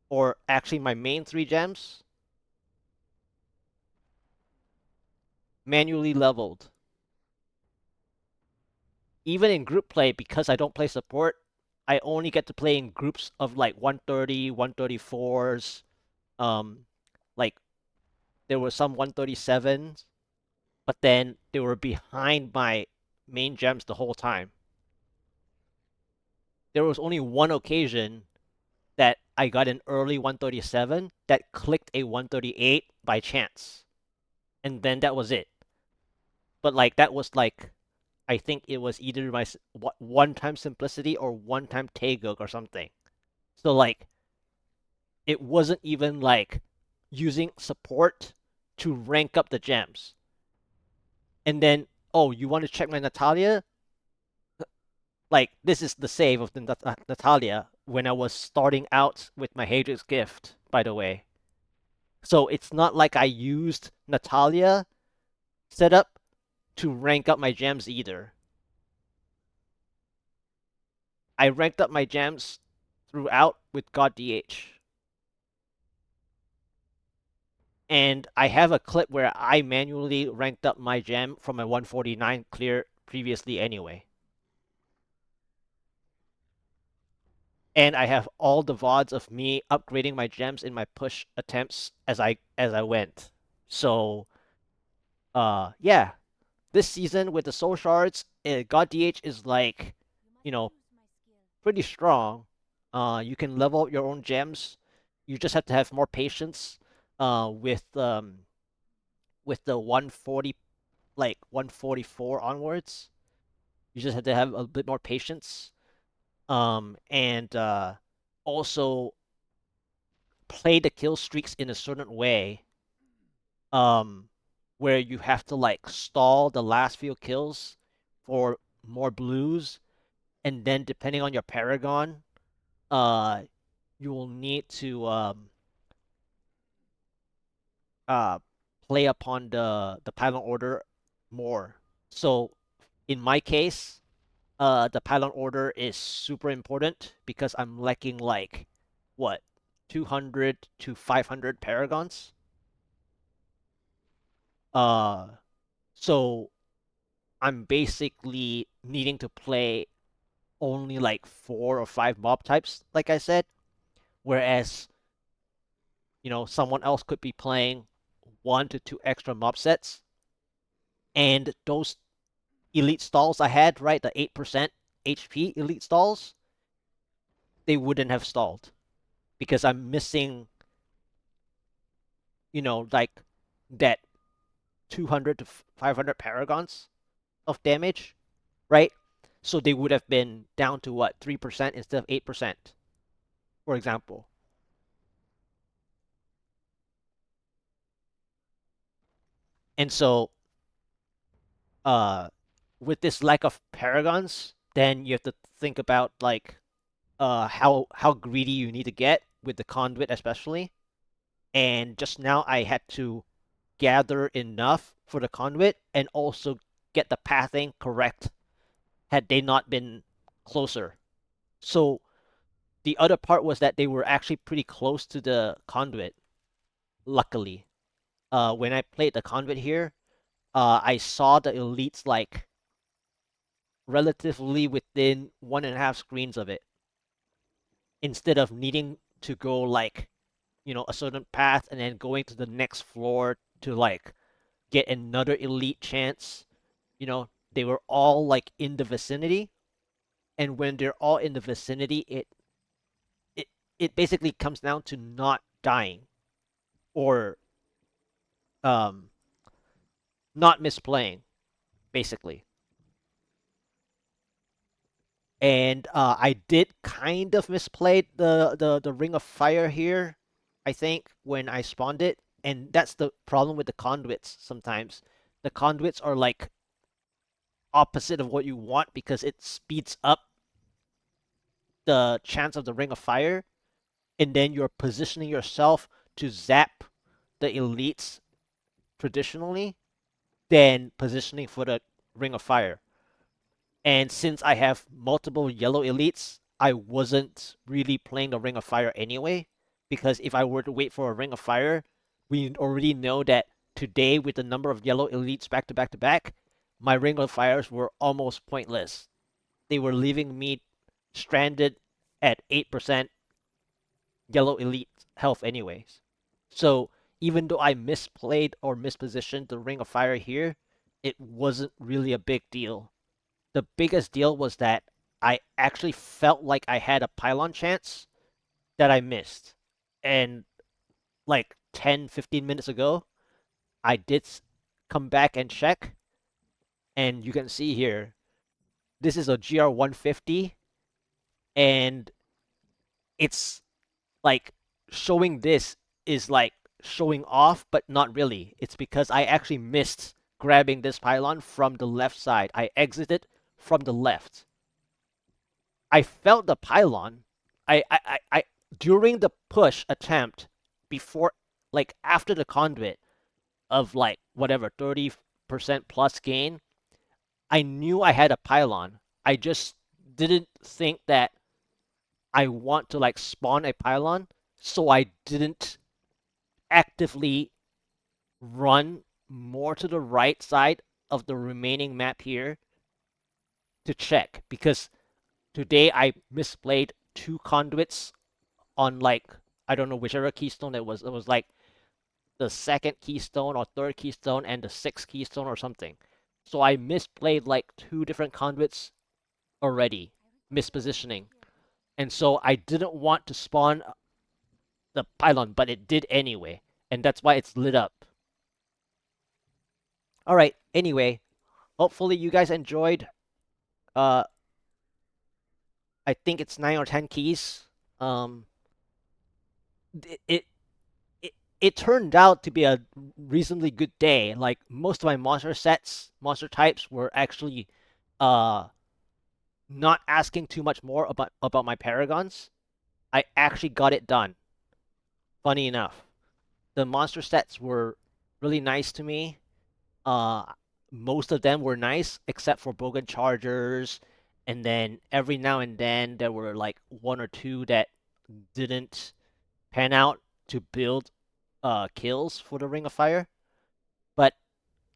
or actually my main 3 gems, manually leveled. Even in group play, because I don't play support, I only get to play in groups of like 130, 134s. Like there were some 137s, but then they were behind my main gems the whole time. There was only one occasion that I got an early 137 that clicked a 138 by chance. And then that was it. But like that was like I think it was either my one time simplicity or one time Taeguk or something. So like it wasn't even like using support to rank up the gems. And then, oh, you want to check my Natalia? Like this is the save of the Natalia when I was starting out with my Hadrian's gift, by the way. So it's not like I used Natalia setup to rank up my gems either. I ranked up my gems throughout with God DH. And I have a clip where I manually ranked up my gem from a 149 clear previously anyway. And I have all the VODs of me upgrading my gems in my push attempts as I went. So yeah, this season with the soul shards, God DH is like, you know, pretty strong. You can level up your own gems. You just have to have more patience with the 140 like 144 onwards. You just have to have a bit more patience. And also play the kill streaks in a certain way. Um, where you have to like stall the last few kills for more blues, and then depending on your Paragon, uh, you will need to uh play upon the pylon order more. So in my case, the pylon order is super important because I'm lacking like what 200 to 500 paragons. Uh, so I'm basically needing to play only like 4 or 5 mob types, like I said, whereas someone else could be playing 1 to 2 extra mob sets, and those elite stalls I had, right, the 8% HP elite stalls, they wouldn't have stalled because I'm missing, like that 200 to 500 paragons of damage, right? So they would have been down to what, 3% instead of 8%, for example. And so, uh, with this lack of paragons, then you have to think about like how greedy you need to get with the conduit especially. And just now I had to gather enough for the conduit and also get the pathing correct had they not been closer. So the other part was that they were actually pretty close to the conduit, luckily. When I played the conduit here, I saw the elites like relatively within 1.5 screens of it. instead of needing to go like, a certain path and then going to the next floor to like get another elite chance. They were all like in the vicinity, and when they're all in the vicinity, it it basically comes down to not dying or um not misplaying, basically. And I did kind of misplay the Ring of Fire here, I think, when I spawned it. And that's the problem with the conduits sometimes. The conduits are like opposite of what you want because it speeds up the chance of the Ring of Fire, and then you're positioning yourself to zap the elites traditionally, than positioning for the Ring of Fire. And since I have multiple yellow elites, I wasn't really playing the Ring of Fire anyway. Because if I were to wait for a Ring of Fire, we already know that today, with the number of yellow elites back to back to back, my Ring of Fires were almost pointless. They were leaving me stranded at 8% yellow elite health, anyways. So even though I misplayed or mispositioned the Ring of Fire here, it wasn't really a big deal. The biggest deal was that I actually felt like I had a pylon chance that I missed. And like 10, 15 minutes ago, I did come back and check. And you can see here, this is a GR150. And it's like showing this is like showing off, but not really. It's because I actually missed grabbing this pylon from the left side. I exited from the left. I felt the pylon. I during the push attempt before, like after the conduit of like whatever 30% plus gain, I knew I had a pylon. I just didn't think that I want to like spawn a pylon, so I didn't actively run more to the right side of the remaining map here to check, because today I misplayed two conduits on like, I don't know whichever keystone it was. It was like the second keystone or third keystone and the sixth keystone or something. So I misplayed like two different conduits already, mispositioning. And so I didn't want to spawn the pylon, but it did anyway. And that's why it's lit up. Alright, anyway, hopefully you guys enjoyed. Uh, I think it's 9 or 10 keys. Um, it, it turned out to be a reasonably good day. Like most of my monster types were actually uh not asking too much more about my paragons. I actually got it done. Funny enough, the monster sets were really nice to me. Uh, Most of them were nice except for Bogan Chargers, and then every now and then there were like one or two that didn't pan out to build kills for the Ring of Fire. But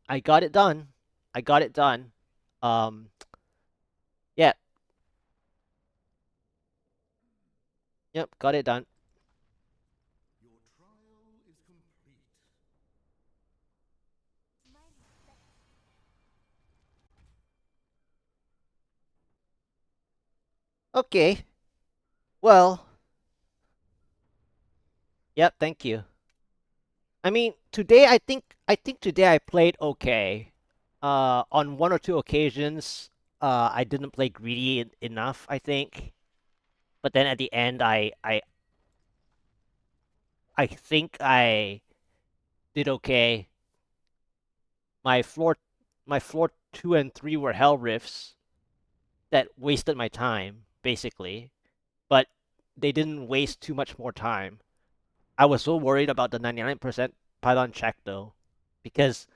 I got it done. I got it done. Um, yeah, yep, got it done. Your trial is complete. Okay, well, yep, thank you. I mean, today I think today I played okay. On one or two occasions, I didn't play greedy enough, I think. But then at the end, I think I did okay. My floor my floor 2 and 3 were hell rifts that wasted my time, basically. But they didn't waste too much more time. I was so worried about the 99% pylon check though, because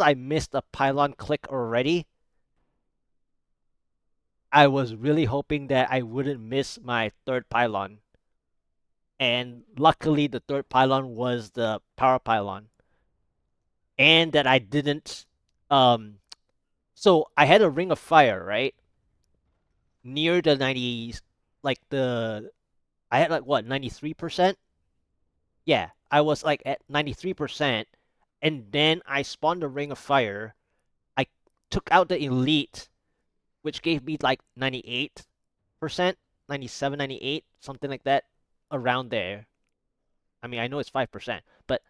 I missed a pylon click already. I was really hoping that I wouldn't miss my third pylon. And luckily the third pylon was the power pylon. And that I didn't so I had a ring of fire, right? Near the 90s, like I had like what 93%. Yeah, I was like at 93%, and then I spawned the Ring of Fire. I took out the Elite, which gave me like 98%, 97, 98, something like that, around there. I mean, I know it's 5%, but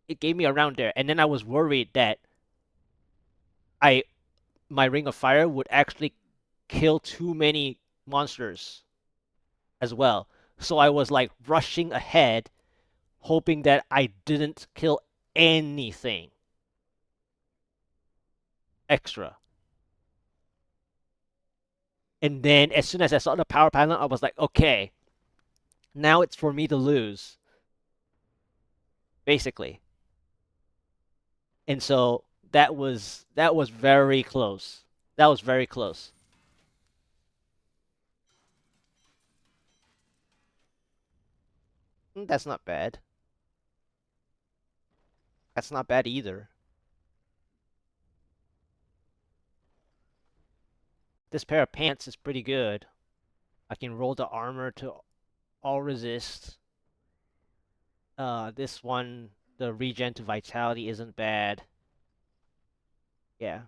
it gave me around there. And then I was worried that I my Ring of Fire would actually kill too many monsters as well. So I was like rushing ahead, hoping that I didn't kill anything extra. And then as soon as I saw the power panel, I was like, okay, now it's for me to lose, basically. And so that was very close. That was very close. That's not bad. That's not bad either. This pair of pants is pretty good. I can roll the armor to all resist. This one, the regen to vitality isn't bad. Yeah.